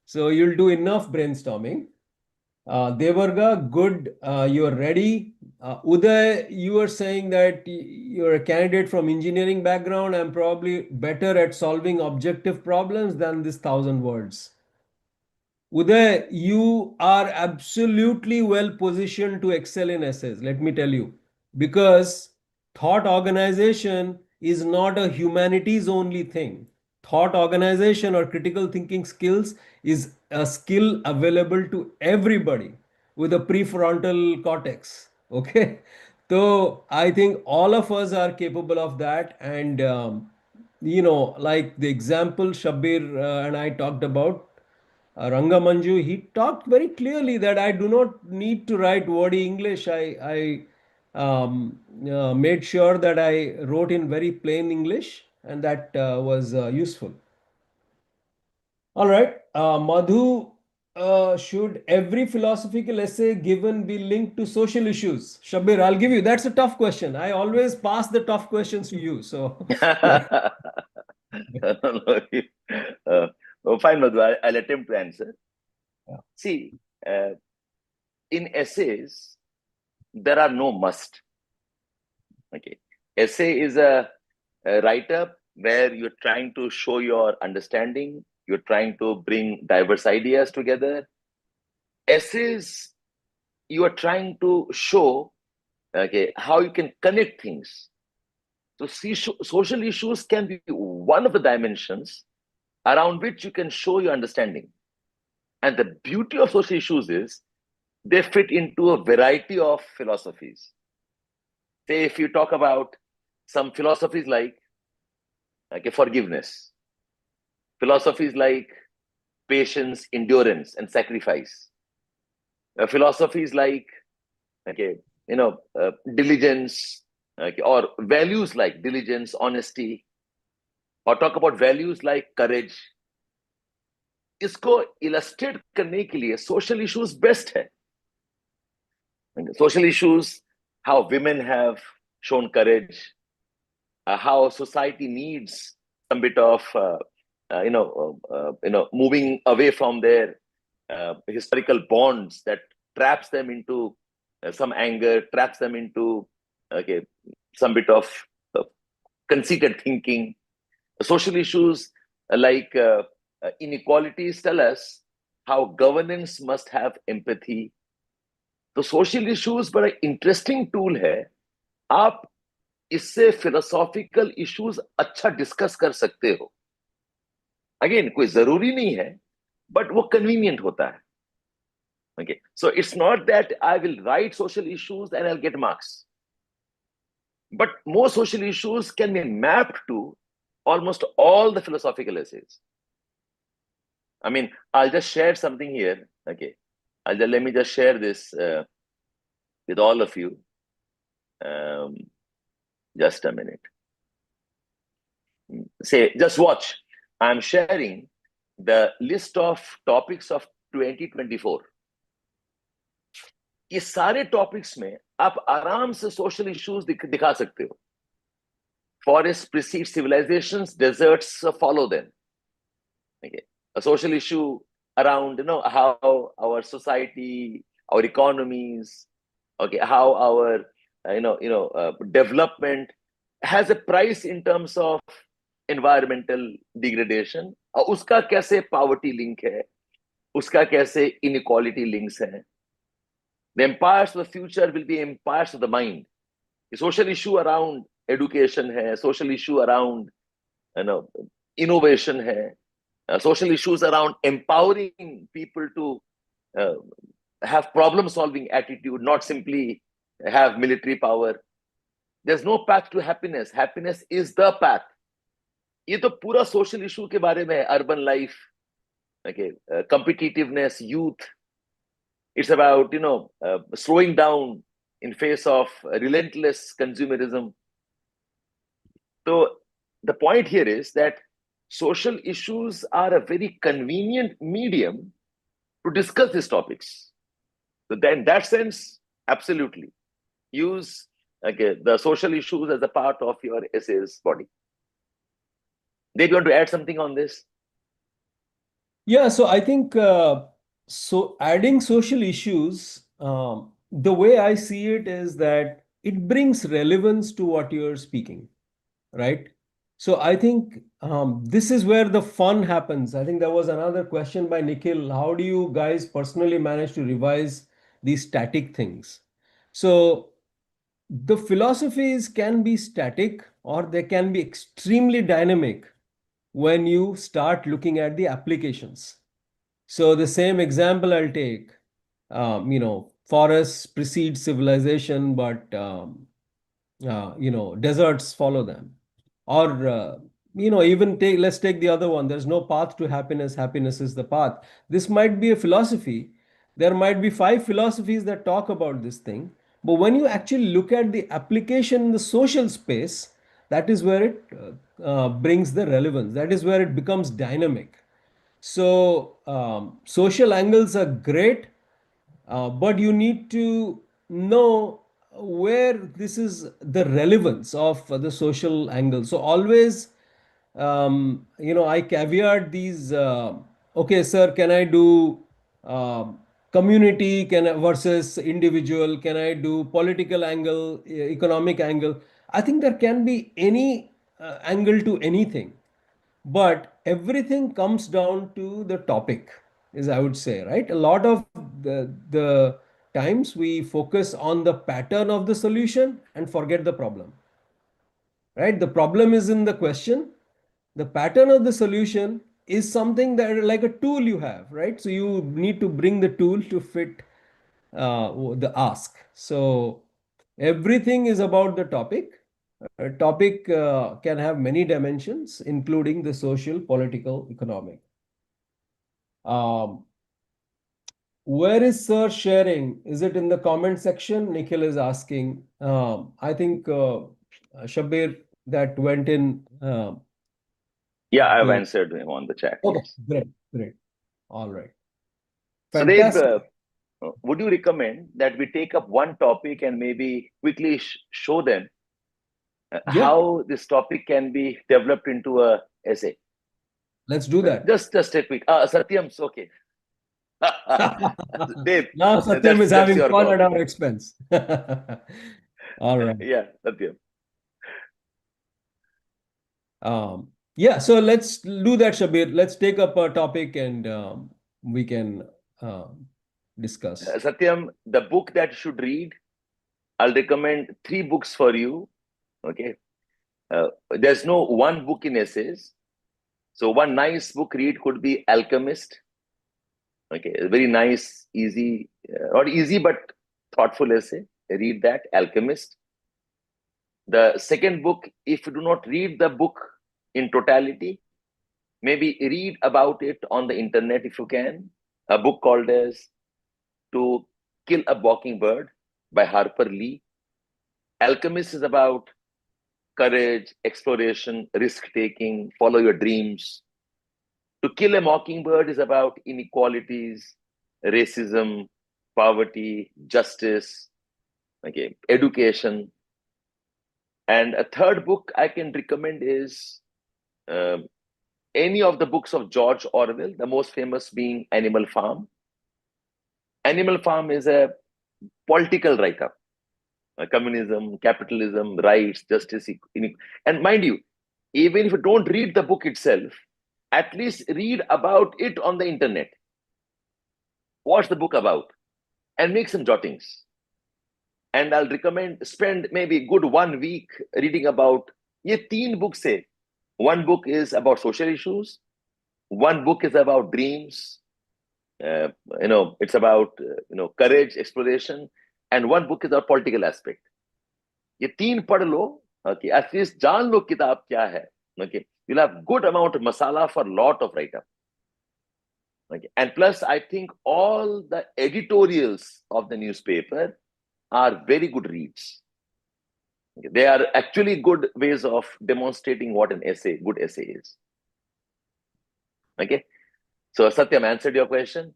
So you'll do enough brainstorming. Devarga, good. You're ready. Uday, you are saying that you're a candidate from engineering background. I'm probably better at solving objective problems than this 1,000 words. Uday, you are absolutely well positioned to excel in essays, let me tell you, because thought organization is not a humanities only thing. Thought organization or critical thinking skills is a skill available to everybody with a prefrontal cortex. Okay. So I think all of us are capable of that. And, like the example Shabbir and I talked about, Rangamanju, he talked very clearly that I do not need to write wordy English. I made sure that I wrote in very plain English, and that was useful. All right, Madhu, should every philosophical essay given be linked to social issues? Shabir, I'll give you. That's a tough question. I always pass the tough questions to you. So, yeah. No, fine, Madhu. I'll attempt to answer. Yeah. See, uh, in essays, there are no must. Okay, essay is a write-up where you're trying to show your understanding. You're trying to bring diverse ideas together. Essays, you are trying to show, okay, how you can connect things. So, see, social issues can be one of the dimensions around which you can show your understanding. And the beauty of social issues is they fit into a variety of philosophies. Say, if you talk about some philosophies like okay, forgiveness, philosophies like patience, endurance, and sacrifice, philosophies like okay, diligence, okay, or values like diligence, honesty, or talk about values like courage. इसको illustrate करने के लिए social issues best है. Social issues, how women have shown courage, how society needs some bit of moving away from their historical bonds that traps them into some anger, traps them into okay some bit of uh, conceited thinking. Social issues like inequalities tell us how governance must have empathy. तो social issues बड़ा interesting tool है. आप इससे philosophical issues अच्छा discuss कर सकते हो. Again कोई जरूरी नहीं है, बट वो कन्वीनियंट होता है. Okay, so it's not that I will write social issues and I'll get marks, but more social issues can be mapped to almost all the philosophical essays. I mean, I'll just share something here. Okay, let me just share this with all of you. Just a minute. Say, just watch. I'm sharing the list of topics of 2024. ये सारे topics में आप आराम से social issues दिखा सकते हो. Forests precede civilizations, deserts follow them. Okay, a social issue around how our society, our economies, okay, how our development has a price in terms of environmental degradation. उसका कैसे poverty link है, उसका कैसे inequality links है. The empires of the future will be empires of the mind. The social issue around education है, social issue around innovation है, social issues around empowering people to have problem solving attitude, not simply have military power. There's no path to happiness. Happiness is the path. ये तो पूरा social issue के बारे में है. Urban life, okay, competitiveness, youth. It's about slowing down in face of relentless consumerism. So the point here is that social issues are a very convenient medium to discuss these topics. So then, in that sense, absolutely use the social issues as a part of your essays body. Dave, you want to add something on this? Yeah, so I think so adding social issues, the way I see it is that it brings relevance to what you're speaking, right? So I think this is where the fun happens. I think there was another question by Nikhil. How do you guys personally manage to revise these static things? So the philosophies can be static or they can be extremely dynamic when you start looking at the applications. So the same example I'll take, forests precede civilization, but deserts follow them. Or even take let's take the other one. There's no path to happiness. Happiness is the path. This might be a philosophy. There might be five philosophies that talk about this thing. But when you actually look at the application in the social space, that is where it brings the relevance. That is where it becomes dynamic. So, social angles are great, but you need to know where this is the relevance of the social angle. So, always, I caveat these. Okay, sir, can I do community versus individual? Can I do political angle, economic angle? I think there can be any angle to anything, but everything comes down to the topic, is I would say, right? A lot of the times we focus on the pattern of the solution and forget the problem, right? The problem is in the question. The pattern of the solution is something that like a tool you have, right? So you need to bring the tool to fit the ask. So everything is about the topic. A topic can have many dimensions, including the social, political, economic. Um, where is Sir sharing? Is it in the comment section? Nikhil is asking. I think Shabbir, that went in Yeah, I've the. answered him on the chat. Okay, Yes. great, great. All right. So, Deb, Fantastic. would you recommend that we take up one topic and maybe quickly show them Yeah, how this topic can be developed into a essay? let's do that. Just a quick. Satyam's okay. Dave, Now Satyam is that's having your fun call. at our expense. All right. Yeah, Satyam. Yeah, so let's do that, Shabir. Let's take up a topic and we can discuss. Satyam, the book that you should read, I'll recommend three books for you. Okay. There's no one book in essays. So one nice book read could be Alchemist. Okay, a very nice, easy, not easy but thoughtful essay. Read that, Alchemist. The second book, if you do not read the book in totality, maybe read about it on the internet if you can. A book called as To Kill a Mockingbird by Harper Lee. Alchemist is about courage, exploration, risk taking, follow your dreams. To Kill a Mockingbird is about inequalities, racism, poverty, justice, okay, education. And a third book I can recommend is uh, any of the books of George Orwell, the most famous being Animal Farm. Animal Farm is a political write-up, communism, capitalism, rights, justice, and mind you, even if you don't read the book itself, at least read about it on the internet. What's the book about? And make some jottings. And I'll recommend spend maybe good 1 week reading about ये तीन books है. One book is about social issues. One book is about dreams. It's about courage, exploration, and one book is about political aspect. ये तीन पढ़ लो. Okay, at least जान लो किताब क्या है. Okay, you'll have good amount of masala for lot of write-up. Okay, and plus I think all the editorials of the newspaper are very good reads. They are actually good ways of demonstrating what an good essay is. Okay. So Satyam answered your question.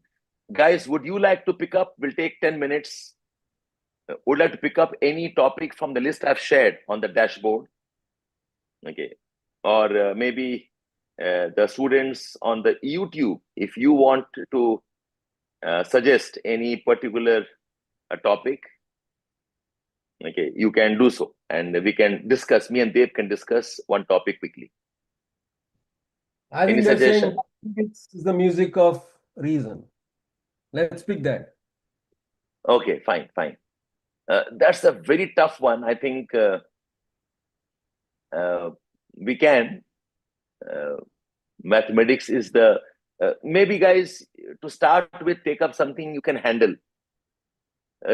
Guys, would you like to pick up? We'll take 10 minutes. Would like to pick up any topic from the list I've shared on the dashboard? Okay. Or maybe the students on the YouTube, if you want to suggest any particular topic. Okay, you can do so, and we can discuss. Me and Dave can discuss one topic quickly. I Any think they're saying suggestion? mathematics is the music of reason. Let's pick that. Okay, fine, fine. That's a very tough one. I think we can. Uh, Mathematics is the maybe, guys, to start with, take up something you can handle.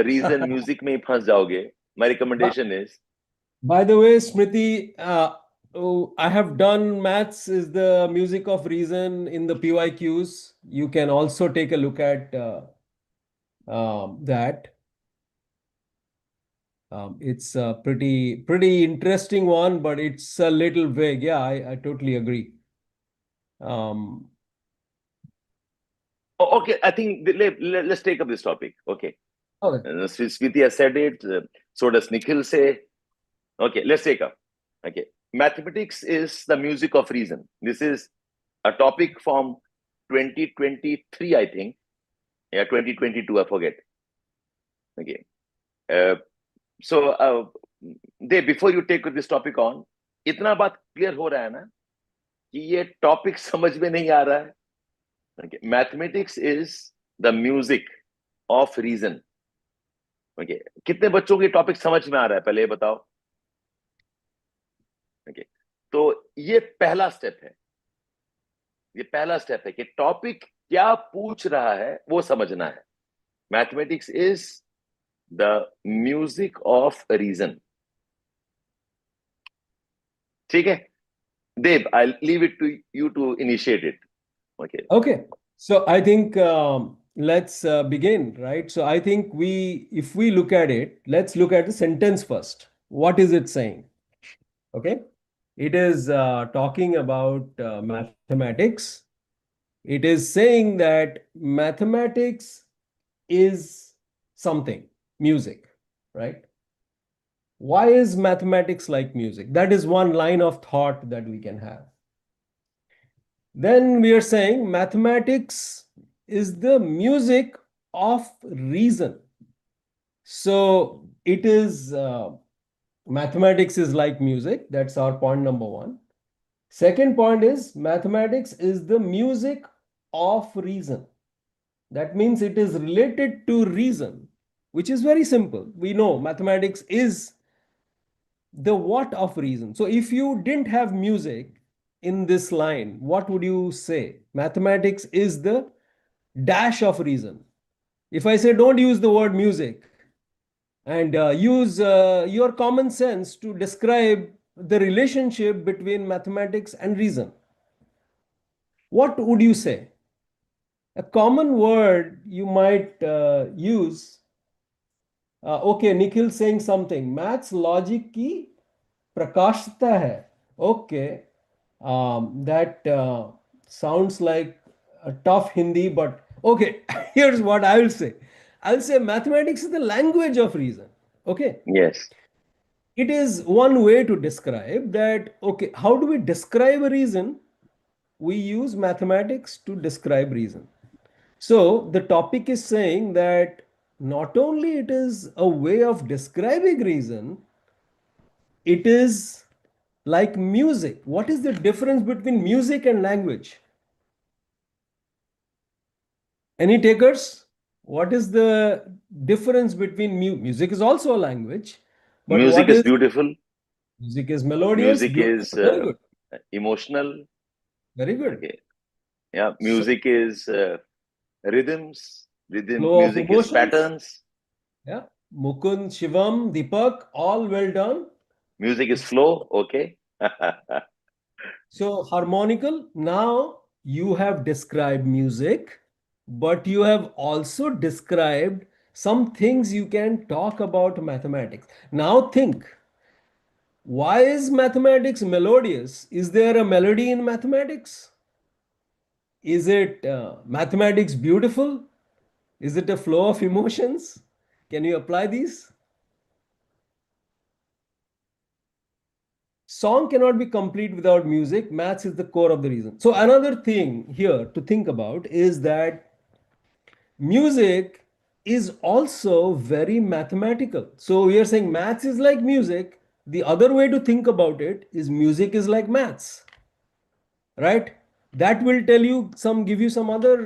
Reason music में ही फंस जाओगे. My But recommendation is by the way, Smriti, I have done maths is the music of reason in the PYQs. You can also take a look at that. It's a pretty interesting one, but it's a little vague. Yeah, I totally agree. Um, okay. I think let's take up this topic. Okay, okay. Smriti has said it. So does Nikhil say. Okay, let's take up. Okay, mathematics is the music of reason. This is a topic from 2023, I think. Yeah, 2022. I forget. Okay. Uh, so, Dave, before you take this topic on, इतना बात clear हो रहा है ना कि ये topic समझ में नहीं आ रहा है. Okay, mathematics is the music of reason. Okay, कितने बच्चों की टॉपिक समझ में आ रहा है, पहले ये बताओ. Okay, तो ये पहला स्टेप है. ये पहला स्टेप है कि टॉपिक क्या पूछ रहा है वो समझना है. Mathematics is the music of reason. ठीक है, Dev, I leave it to you to initiate it. Okay. Okay. So I think let's begin, right? So I think if we look at it, let's look at the sentence first. What is it saying? Okay. It is talking about mathematics. It is saying that mathematics is something, music, right? Why is mathematics like music? That is one line of thought that we can have. Then we are saying mathematics is the music of reason. So it is mathematics is like music. That's our point number one. Second point is mathematics is the music of reason. That means it is related to reason, which is very simple. We know mathematics is the what of reason. So if you didn't have music in this line, what would you say? Mathematics is the dash of reason. If I say don't use the word music and use your common sense to describe the relationship between mathematics and reason, what would you say? A common word you might use. Okay, Nikhil saying something. Maths logic की प्रकाशता है. Okay, that sounds like a tough Hindi, but okay, here's what I will say. I'll say mathematics is the language of reason. Okay, yes. it is one way to describe that. Okay, how do we describe a reason? We use mathematics to describe reason. So the topic is saying that not only it is a way of describing reason, it is like music. What is the difference between music and language? Any takers? What is the difference between music is also a language, but Music what is is beautiful. music is melodious, Music beautiful, is very good, emotional. very good. Okay. Yeah, So music is rhythms. Rhythm. flow of Music is emotions, patterns. yeah. Mukund, Shivam, Deepak, all well done. Music is flow. Okay. So harmonical. Now you have described music, but you have also described some things you can talk about mathematics. Now think, why is mathematics melodious? Is there a melody in mathematics? Is it mathematics beautiful? Is it a flow of emotions? Can you apply these? Song cannot be complete without music. Maths is the core of the reason. So another thing here to think about is that music is also very mathematical. So we are saying maths is like music. The other way to think about it is music is like maths, right? That will tell you some, give you some other,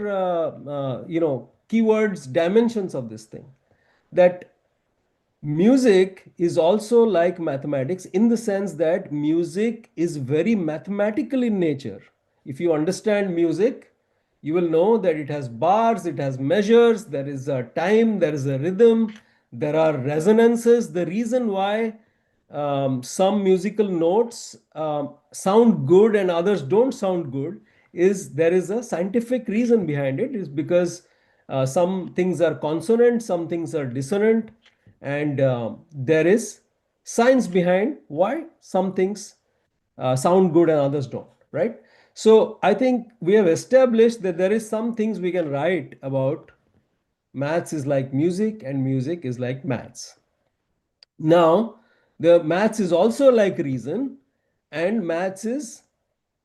keywords, dimensions of this thing. That music is also like mathematics in the sense that music is very mathematical in nature. If you understand music, you will know that it has bars, it has measures, there is a time, there is a rhythm, there are resonances. The reason why some musical notes sound good and others don't sound good is there is a scientific reason behind it, is because some things are consonant, some things are dissonant, and there is science behind why some things sound good and others don't, right? So I think we have established that there is some things we can write about. Maths is like music and music is like maths. Now, the maths is also like reason, and maths is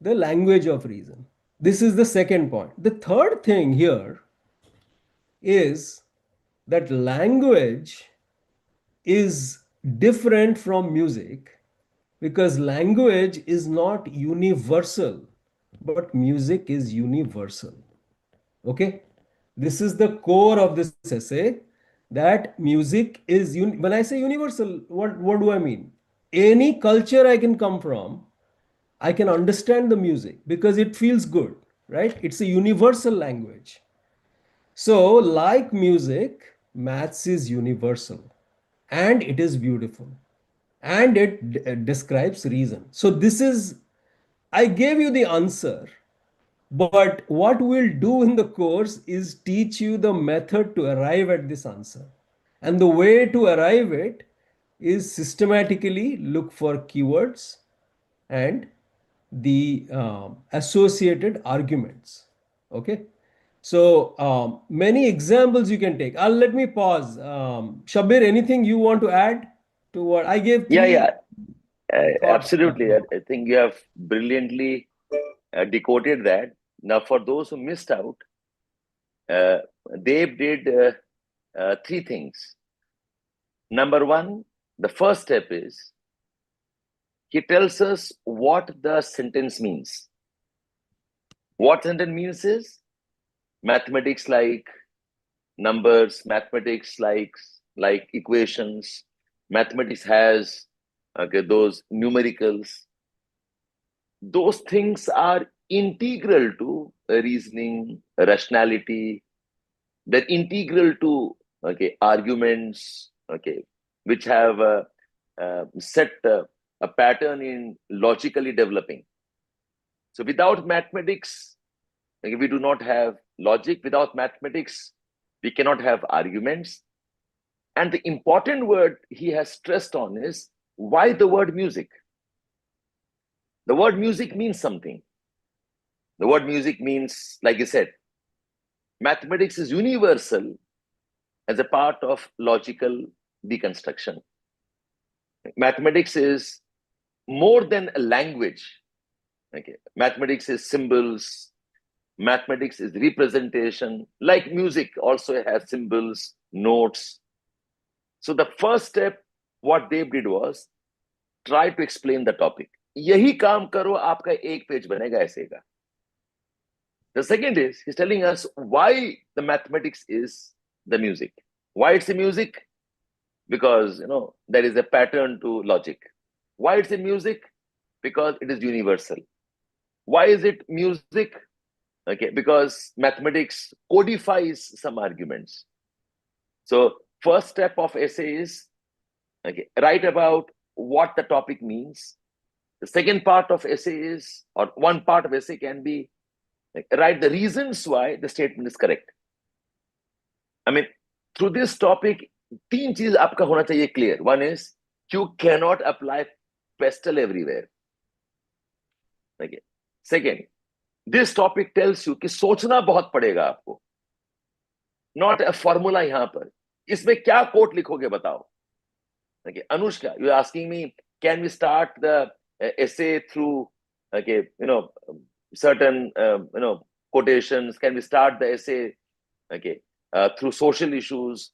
the language of reason. This is the second point. The third thing here is that language is different from music because language is not universal, but music is universal. Okay? This is the core of this essay, that music is when I say universal, what do I mean? Any culture I can come from, I can understand the music because it feels good, right? It's a universal language. So, like music, maths is universal and it is beautiful and it describes reason. So, this is, I gave you the answer, but what we'll do in the course is teach you the method to arrive at this answer. And the way to arrive it is systematically look for keywords and the associated arguments. Okay. So many examples you can take. Let me pause. Shabbir, anything you want to add to what I gave? Yeah, Three yeah, thoughts. absolutely. I think you have brilliantly decoded that. Now, for those who missed out, uh, Dave did three things. Number one, the first step is he tells us what the sentence means. What sentence means is mathematics like numbers, mathematics like equations, mathematics has those numericals. Those things are integral to reasoning, rationality. They're integral to arguments, which have set a pattern in logically developing. So without mathematics, we do not have logic. Without mathematics, we cannot have arguments. And the important word he has stressed on is why the word music. The word music means something. The word music means, like I said, mathematics is universal as a part of logical deconstruction. Mathematics is more than a language. Mathematics is symbols. Mathematics is representation. Like music also has symbols, notes. So the first step, what Dave did was try to explain the topic. यही काम करो, आपका एक page बनेगा ऐसे का. The second is he's telling us why the mathematics is the music. Why it's the music? Because there is a pattern to logic. Why it's the music? Because it is universal. Why is it music? Because mathematics codifies some arguments. So first step of essay is write about what the topic means. The second part of essay is, or one part of essay can be, write the reasons why the statement is correct. I mean, through this topic, तीन चीज आपका होना चाहिए clear. One is you cannot apply pastel everywhere. Second, this topic tells you कि सोचना बहुत पड़ेगा आपको. Not a formula यहाँ पर. इसमें क्या quote लिखोगे बताओ. Anushka, you're asking me, can we start the essay through certain quotations? Can we start the essay through social issues.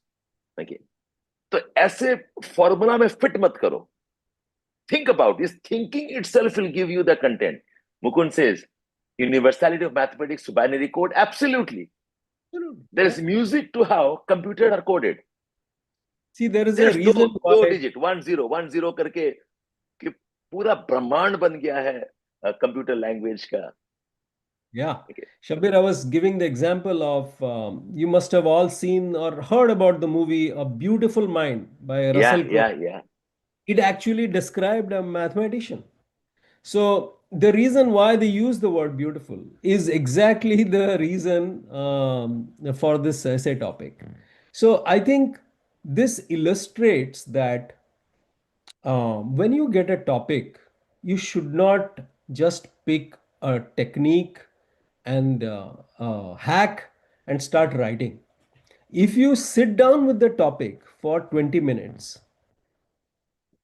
Okay. तो ऐसे फॉर्मूला में फिट मत करो. Think about this. Thinking itself will give you the content. Mukund says, universality of mathematics to binary code. Absolutely. There is music to how computers are coded. See, there is a Just reason दो why. digit 10 करके कि पूरा ब्रह्मांड बन गया है computer language का. Yeah. Okay. Shabbir, I was giving the example of you must have all seen or heard about the movie A Beautiful Mind by Russell Crowe. Yeah. It actually described a mathematician. So the reason why they use the word beautiful is exactly the reason for this essay topic. So I think this illustrates that when you get a topic, you should not just pick a technique and hack and start writing. If you sit down with the topic for 20 minutes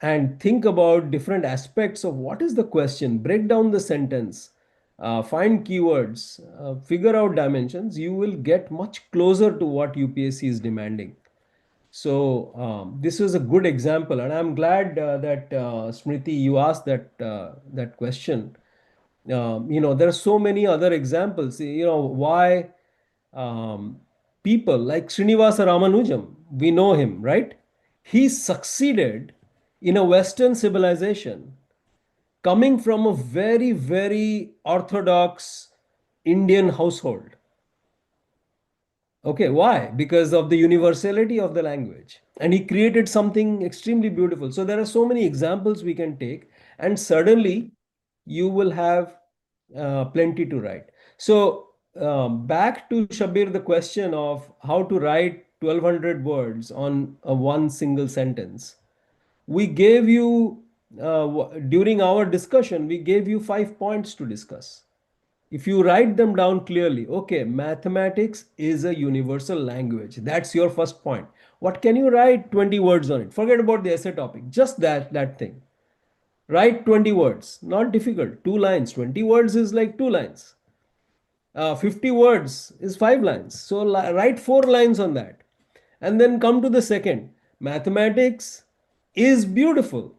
and think about different aspects of what is the question, break down the sentence, find keywords, figure out dimensions, you will get much closer to what UPSC is demanding. So this was a good example, and I'm glad that Smriti, you asked that question. There are so many other examples. Why um, people like Srinivasa Ramanujam, we know him, right? He succeeded in a Western civilization, coming from a very, very orthodox Indian household. Okay, why? Because of the universality of the language. And he created something extremely beautiful. So there are so many examples we can take, and suddenly you will have plenty to write. So back to Shabir, the question of how to write 1200 words on a one single sentence. We gave you, during our discussion, we gave you 5 points to discuss. If you write them down clearly, okay, mathematics is a universal language. That's your first point. What can you write 20 words on it? Forget about the essay topic, just that thing. Write 20 words, not difficult. 2 lines. 20 words is like 2 lines. 50 words is 5 lines. So write 4 lines on that. And then come to the second. Mathematics is beautiful,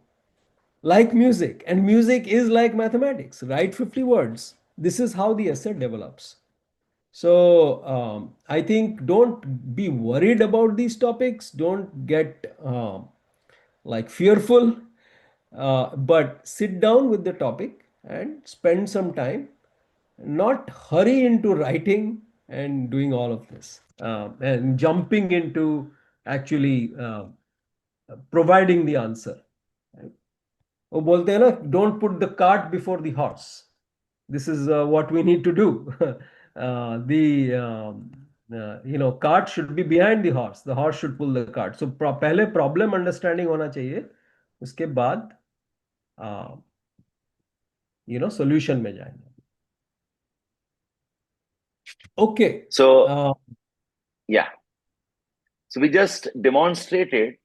like music, and music is like mathematics. Write 50 words. This is how the essay develops. So I think don't be worried about these topics. Don't get like fearful, but sit down with the topic and spend some time. Not hurry into writing and doing all of this and jumping into actually providing the answer. वो बोलते हैं ना, don't put the cart before the horse. This is what we need to do. The cart should be behind the horse. The horse should pull the cart. So पहले problem understanding होना चाहिए, उसके बाद solution में जाएंगे. Okay. So yeah. So we just demonstrated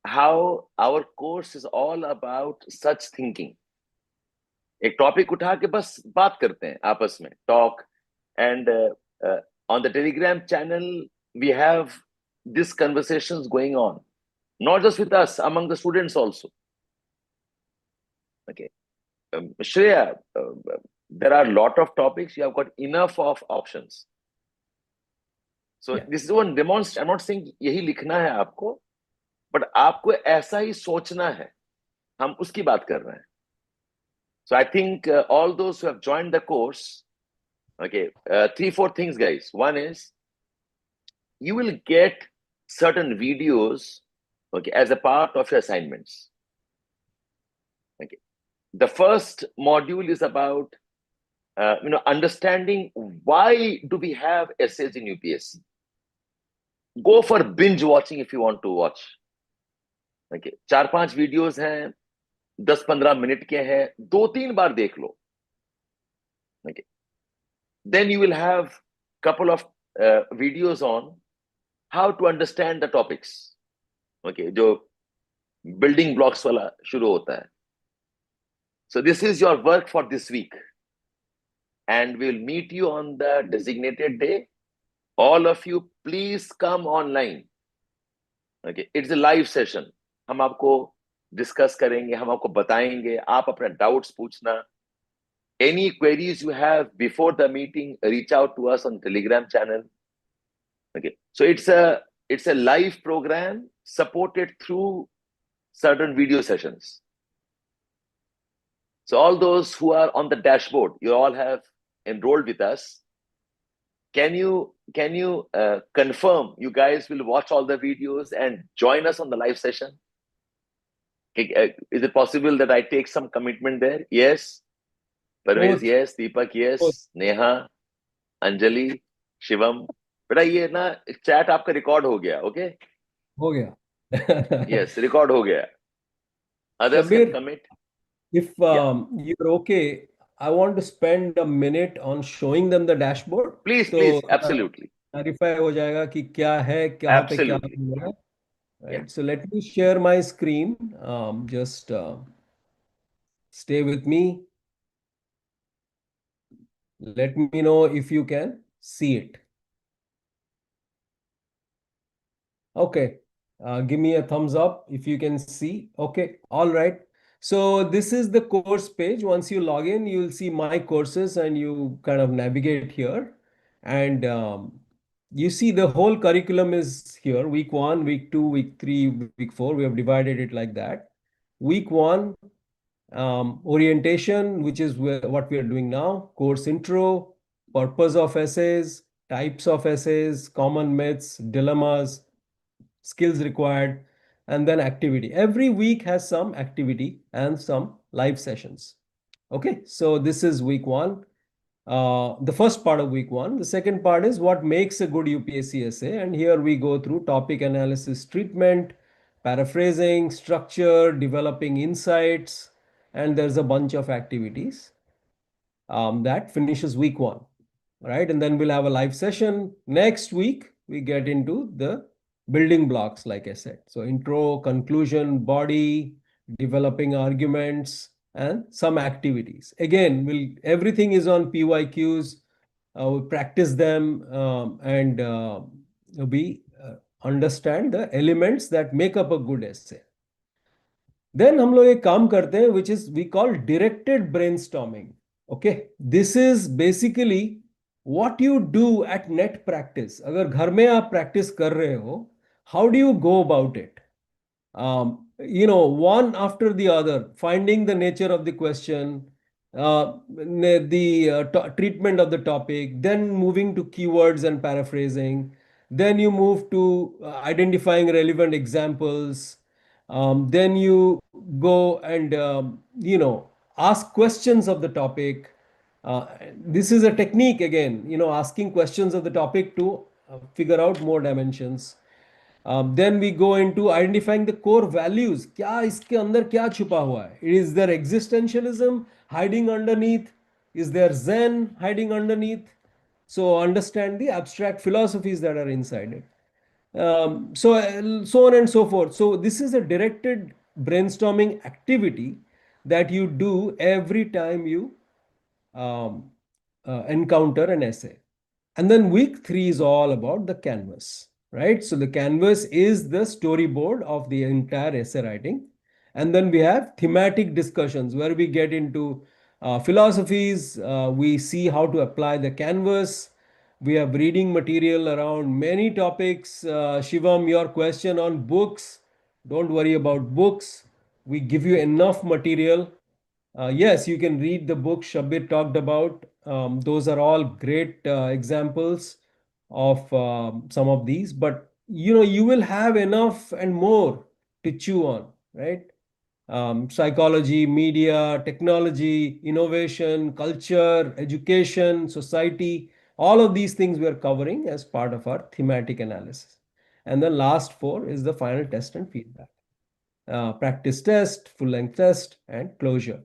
how our course is all about such thinking. एक topic उठा के बस बात करते हैं आपस में, talk, and on the Telegram channel we have these conversations going on, not just with us, among the students also. Okay, Shreya, there are a lot of topics. You have got enough of options. So Yeah. this is one demonstration. I'm not saying यही लिखना है आपको, but आपको ऐसा ही सोचना है. हम उसकी बात कर रहे हैं. So I think all those who have joined the course, okay, 3-4 things, guys. One is you will get certain videos, okay, as a part of your assignments. Okay, the first module is about understanding why do we have essays in UPSC. Go for binge watching if you want to watch. Okay, 4-5 videos हैं, 10-15 minute के हैं, 2-3 बार देख लो. Okay, then you will have couple of videos on how to understand the topics. Okay, जो building blocks वाला शुरू होता है. So this is your work for this week, and we'll meet you on the designated day. All of you please come online. Okay, it's a live session. हम आपको discuss करेंगे, हम आपको बताएंगे, आप अपना डाउट्स पूछना. Any queries you have before the meeting, reach out to us on Telegram channel. Okay, so it's a live program supported through certain video sessions. So all those who are on the dashboard, you all have enrolled with us. Can you confirm you guys will watch all the videos and join us on the live session? Is it possible that I take some commitment there? Yes. Parvez, Both. yes. Deepak, yes. Both. Neha, Anjali, Shivam. बेटा ये ना chat आपका record हो गया. Okay, हो गया. Yes, record हो गया. Others can Shabbir, commit. if Yeah, you're okay, I want to spend a minute on showing them the dashboard. please, तो please, absolutely, क्लैरिफाई हो जाएगा कि क्या है, कहाँ पे क्या absolutely. हो रहा है. Yeah. Right. So let me share my screen. Just stay with me. Let me know if you can see it. Okay. Give me a thumbs up if you can see. Okay. All right. So this is the course page. Once you log in, you'll see my courses and you kind of navigate here. And you see the whole curriculum is here. Week 1, week 2, week 3, week 4. We have divided it like that. Week 1, orientation, which is what we are doing now, course intro, purpose of essays, types of essays, common myths, dilemmas, skills required, and then activity. Every week has some activity and some live sessions. Okay, so this is week 1. The first part of week 1. The second part is what makes a good UPSC essay. And here we go through topic analysis, treatment, paraphrasing, structure, developing insights, and there's a bunch of activities that finishes week 1. Right, and then we'll have a live session. Next week, we get into the building blocks, like I said. So intro, conclusion, body, developing arguments, and some activities. Again, everything is on PYQs. We practice them and we understand the elements that make up a good essay. Then हम लोग एक काम करते हैं, which is we call directed brainstorming. Okay, this is basically what you do at net practice. अगर घर में आप practice कर रहे हो, how do you go about it? One after the other, finding the nature of the question, the treatment of the topic, then moving to keywords and paraphrasing, then you move to identifying relevant examples, then you go and ask questions of the topic. This is a technique again, asking questions of the topic to figure out more dimensions. Then we go into identifying the core values. क्या इसके अंदर क्या छुपा हुआ है? Is there existentialism hiding underneath? Is there Zen hiding underneath? So understand the abstract philosophies that are inside it. So on and so forth. So this is a directed brainstorming activity that you do every time you um, encounter an essay. And then week 3 is all about the canvas, right? So the canvas is the storyboard of the entire essay writing. And then we have thematic discussions where we get into philosophies. We see how to apply the canvas. We have reading material around many topics. Shivam, your question on books, don't worry about books. We give you enough material. Yes, you can read the book Shabbir talked about. Those are all great examples of some of these, but you will have enough and more to chew on, right? Psychology, media, technology, innovation, culture, education, society, all of these things we are covering as part of our thematic analysis. And the last 4 is the final test and feedback. Practice test, full length test, and closure.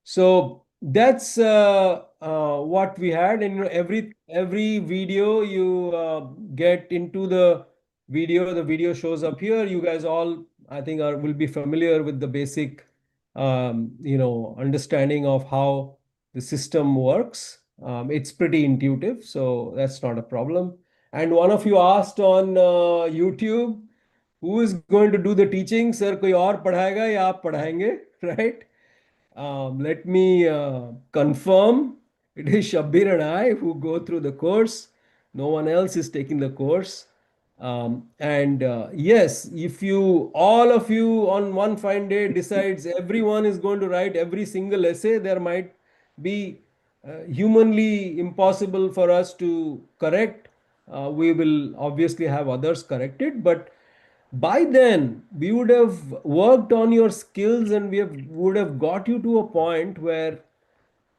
So that's what we had. And every video you get into the video shows up here. You guys all, I think, will be familiar with the basic understanding of how the system works. It's pretty intuitive, so that's not a problem. And one of you asked on YouTube, who is going to do the teaching? Sir, कोई और पढ़ाएगा या आप पढ़ाएंगे? Right? Let me confirm. It is Shabbir and I who go through the course. No one else is taking the course. And yes, if you, all of you on one fine day decides everyone is going to write every single essay, there might be humanly impossible for us to correct. We will obviously have others correct it, but by then we would have worked on your skills and would have got you to a point where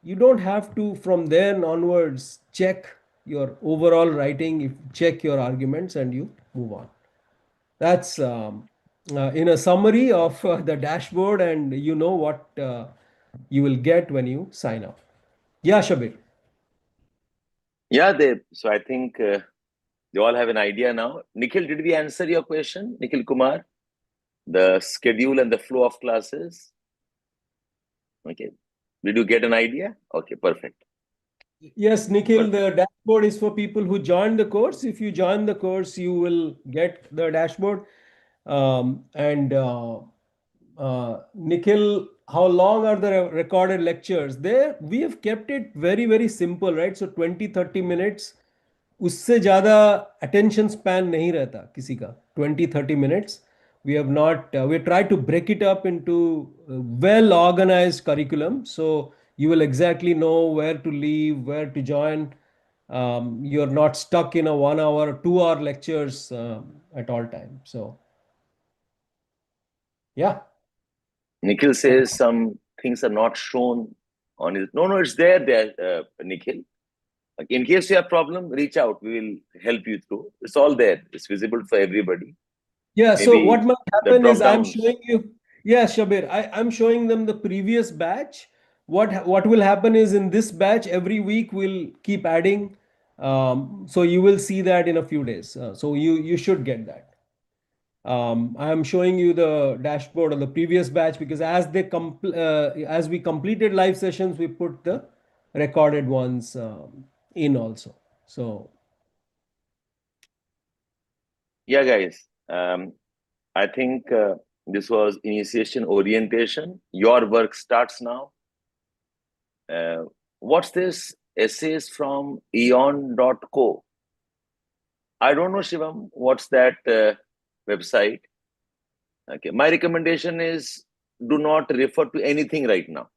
you don't have to from then onwards check your overall writing, if check your arguments and you move on. That's in a summary of the dashboard, and you know what you will get when you sign up. Yeah, Shabir. Yeah, they. So I think they all have an idea now. Nikhil, did we answer your question? Nikhil Kumar, the schedule and the flow of classes. Okay. Did you get an idea? Okay, perfect. Yes, Nikhil, Perfect. the dashboard is for people who join the course. If you join the course, you will get the dashboard. And Nikhil, how long are the recorded lectures? There, we have kept it very, very simple, right? So 20-30 minutes. उससे ज़्यादा attention span नहीं रहता किसी का 20-30 minutes. We have not we try to break it up into well organized curriculum, so you will exactly know where to leave, where to join. You're not stuck in a 1 hour 2 hour lectures at all time. So yeah. Nikhil says some things are not shown on his. No, it's there, Nikhil. Like, in case you have problem, reach out. We will help you through. It's all there. It's visible for everybody. Yeah, so what Maybe might the happen is drop I'm downs. showing you, yeah, Shabir, I'm showing them the previous batch. What will happen is in this batch, every week we'll keep adding. So you will see that in a few days. So you should get that. I am showing you the dashboard of the previous batch because as we completed live sessions, we put the recorded ones in also. So Yeah, guys. I think this was initiation orientation. Your work starts now. What's this? Essays from eon.co. I don't know, Shivam. What's that website? Okay. My recommendation is do not refer to anything right now.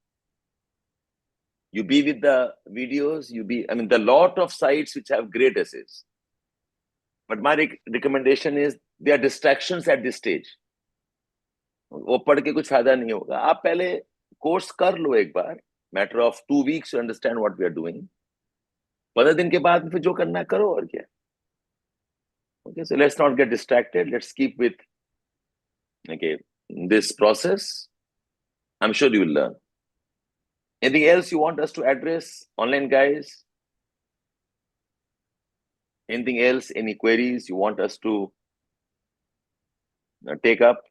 You be with the videos, I mean, the lot of sites which have great essays. But my recommendation is there are distractions at this stage. वो पढ़ के कुछ फायदा नहीं होगा. आप पहले course कर लो एक बार. Matter of 2 weeks to understand what we are doing. 15 दिन के बाद फिर जो करना है करो और क्या. Okay, so let's not get distracted. Let's keep with this process. I'm sure you will learn. Anything else you want us to address, online guys? Anything else? Any queries you want us to take up?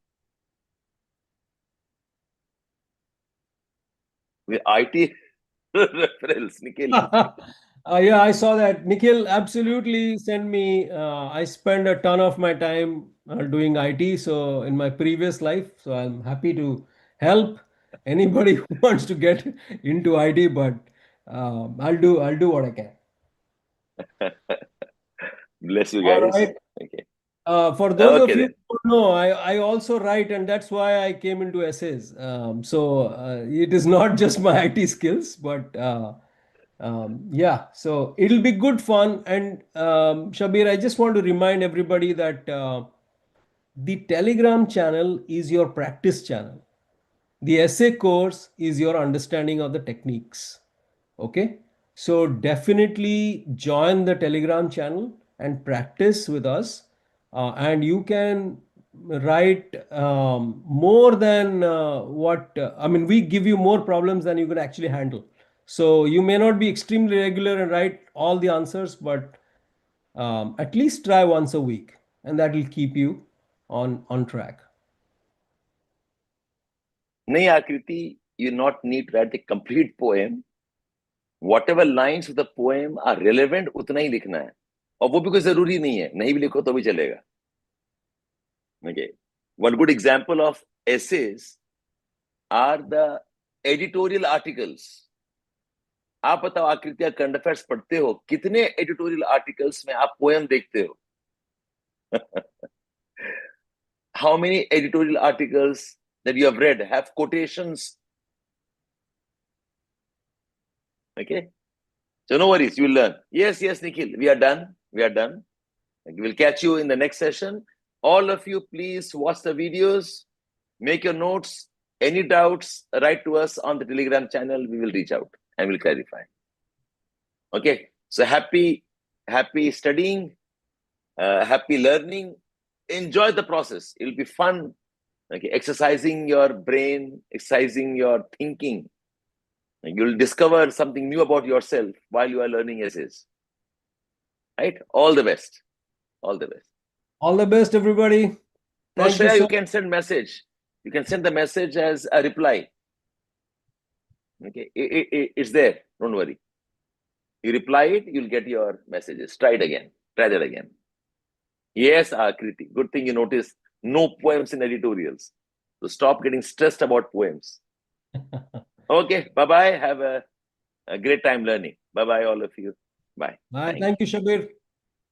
With IT referrals, Nikhil. Yeah, I saw that. Nikhil, absolutely send me. I spend a ton of my time doing IT, so in my previous life, so I'm happy to help anybody who wants to get into IT. But I'll do what I can. Bless you All guys. right. Okay. For those Okay of you then. who don't know, I also write, and that's why I came into essays. So it is not just my IT skills, but yeah, so it'll be good fun. And Shabir, I just want to remind everybody that the Telegram channel is your practice channel. The essay course is your understanding of the techniques. Okay. So definitely join the Telegram channel and practice with us. And you can write more than I mean, we give you more problems than you can actually handle. So you may not be extremely regular and write all the answers, but at least try once a week, and that will keep you on track. नहीं आकृति, you not need to write the complete poem. Whatever lines of the poem are relevant, उतना ही लिखना है. और वो भी कोई जरूरी नहीं है, नहीं भी लिखो तो भी चलेगा. Okay. One good example of essays are the editorial articles. आप बताओ, आकृति या करंट अफेयर्स पढ़ते हो, कितने एडिटोरियल आर्टिकल्स में आप पोएम देखते हो? How many editorial articles that you have read have quotations? Okay, so no worries, you will learn. Yes, Nikhil, we are done. We'll catch you in the next session. All of you, please watch the videos, make your notes. Any doubts, write to us on the Telegram channel. We will reach out and we'll clarify. Okay, so happy studying, happy learning. Enjoy the process. It'll be fun. Okay, exercising your brain, exercising your thinking. You'll discover something new about yourself while you are learning essays. Right? All the best. All the best. All the best, everybody. No, Thank you Shreya, so you can send message. You can send the message as a reply. Okay, it's there. Don't worry. You reply it, you'll get your messages. Try it again. Try that again. Yes, Akriti. Good thing you noticed no poems in editorials. So stop getting stressed about poems. Okay, bye-bye. Have a great time learning. Bye-bye, all of you. Bye. Bye. Thank you, Shabbir.